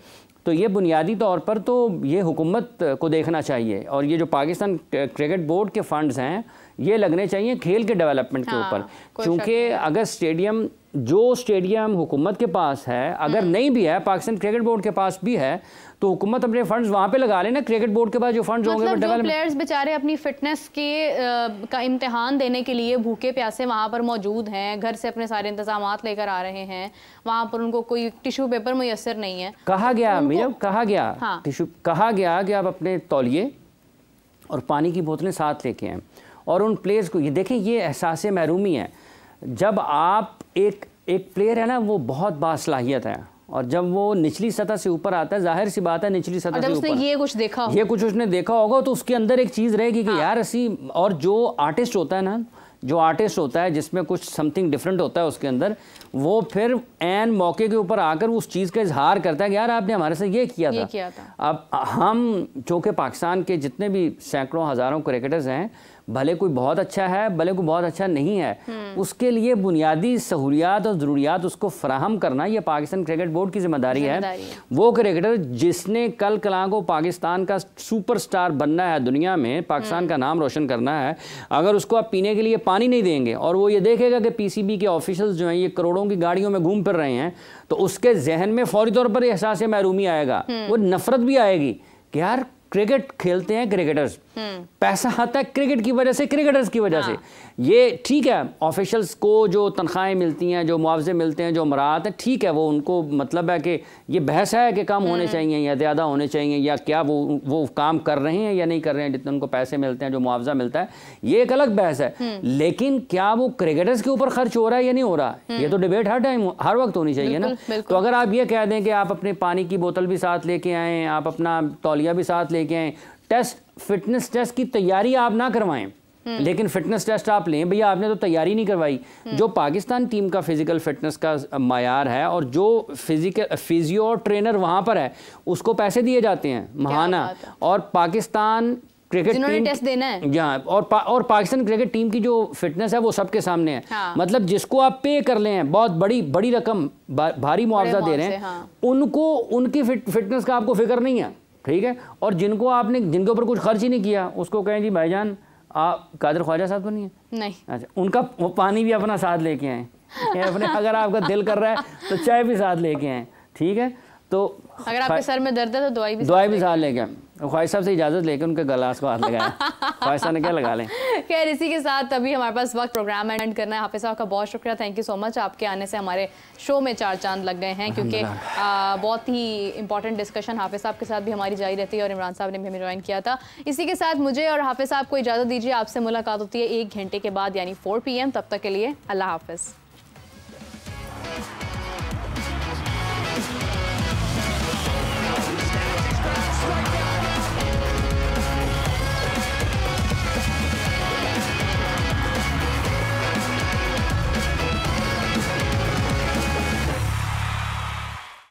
तो ये बुनियादी तौर पर तो ये हुकूमत को देखना चाहिए। और ये जो पाकिस्तान क्रिकेट बोर्ड के फंड्स हैं, ये लगने चाहिए खेल के डेवलपमेंट के ऊपर। क्योंकि अगर स्टेडियम हुकूमत के पास है, अगर नहीं भी है, पाकिस्तान क्रिकेट बोर्ड के पास भी है, तो हुकूमत अपने फंड्स वहाँ पे लगा लेना। क्रिकेट बोर्ड के पास जो फंड्स होंगे, मतलब जो प्लेयर्स बेचारे अपनी फिटनेस का इम्तिहान देने के लिए भूखे प्यासे वहाँ पर मौजूद हैं, घर से अपने सारे इंतजामात लेकर आ रहे हैं, वहाँ पर उनको कोई टिश्यू पेपर मैसर नहीं है। कहा गया कि आप अपने तौलिए और पानी की बोतलें साथ लेके आएँ। और उन प्लेयर्स को ये देखें, ये एहसास महरूमी है। जब आप एक प्लेयर है ना, वो बहुत बासलाहियत है, और जब वो निचली सतह से ऊपर आता है, जाहिर सी बात है निचली सतह से ऊपर ये कुछ उसने देखा होगा, तो उसके अंदर एक चीज़ रहेगी कि यार असी। और जो आर्टिस्ट होता है जिसमें कुछ समथिंग डिफरेंट होता है उसके अंदर, वो फिर एन मौके के ऊपर आकर उस चीज़ का इजहार करता है कि यार आपने हमारे साथ ये किया था। अब हम जो कि पाकिस्तान के जितने भी सैकड़ों हज़ारों क्रिकेटर्स हैं, भले कोई बहुत अच्छा है, भले कोई बहुत अच्छा नहीं है, उसके लिए बुनियादी सहूलियात और ज़रूरियात उसको फराहम करना ये पाकिस्तान क्रिकेट बोर्ड की जिम्मेदारी है। वो क्रिकेटर जिसने कल कलां को पाकिस्तान का सुपरस्टार बनना है, दुनिया में पाकिस्तान का नाम रोशन करना है, अगर उसको आप पीने के लिए पानी नहीं देंगे और वो ये देखेगा कि PCB के ऑफिशियल्स जो हैं ये करोड़ों की गाड़ियों में घूम फिर रहे हैं, तो उसके जहन में फौरी तौर पर एहसास महरूमी आएगा, वो नफरत भी आएगी कि यार क्रिकेट खेलते हैं क्रिकेटर्स, पैसा आता है क्रिकेट की वजह से, क्रिकेटर्स की वजह से। ये ठीक है, ऑफिशियल्स को जो तनख्वाहें मिलती हैं, जो मुआवजे मिलते हैं, जो मराहत है, ठीक है, वो उनको मतलब है कि ये बहस है कि कम होने चाहिए या ज़्यादा होने चाहिए, या क्या वो काम कर रहे हैं या नहीं कर रहे हैं, जितने उनको पैसे मिलते हैं, जो मुआवजा मिलता है, ये एक अलग बहस है। लेकिन क्या वो क्रिकेटर्स के ऊपर खर्च हो रहा है या नहीं हो रहा, ये तो डिबेट हर टाइम हर वक्त होनी चाहिए ना। तो अगर आप ये कह दें कि आप अपने पानी की बोतल भी साथ लेके आएँ, आप अपना तौलिया भी साथ लेके आएँ, फिटनेस टेस्ट की तैयारी आप ना करवाएं, लेकिन फिटनेस टेस्ट आप लें, भैया आपने तो तैयारी नहीं करवाई। जो पाकिस्तान टीम का फिजिकल फिटनेस का मायार है और जो फिजियो ट्रेनर वहाँ पर है, उसको पैसे दिए जाते हैं महाना। और पाकिस्तान क्रिकेट टीम टेस्ट देना है यहाँ, और पाकिस्तान क्रिकेट टीम की जो फिटनेस है वो सबके सामने है। मतलब जिसको आप पे कर ले हैं, बहुत बड़ी रकम, भारी मुआवजा दे रहे हैं, उनको उनकी फिटनेस का आपको फिक्र नहीं है, ठीक है। और जिनके ऊपर कुछ खर्च ही नहीं किया, उसको कहें जी भाईजान आप कादिर ख्वाजा साहब तो नहीं है, नहीं, अच्छा उनका वो पानी भी अपना साथ लेके आए अपने, अगर आपका दिल कर रहा है तो चाय भी साथ लेके आए, ठीक है। तो अगर आपके सर में दर्द है तो दवाई भी साथ लेके आए। ख्वाहिश साहब से इजाज़त लेकर उनके गलास को हाथ लगाया ख्वाहिश साहब ने क्या लगा लें। खैर इसी के साथ अभी हमारे पास वक्त प्रोग्राम एंड करना है। हाफिज़ साहब का बहुत शुक्रिया, थैंक यू सो मच। आपके आने से हमारे शो में 4 चांद लग गए हैं, क्योंकि बहुत ही इंपॉर्टेंट डिस्कशन हाफिज़ साहब के साथ भी हमारी जारी रहती है और इमरान साहब ने भी हमें ज्वाइन किया था। इसी के साथ मुझे और हाफिज़ साहब को इजाज़त दीजिए। आपसे मुलाकात होती है 1 घंटे के बाद, यानी 4 PM। तब तक के लिए अल्लाह हाफिज़।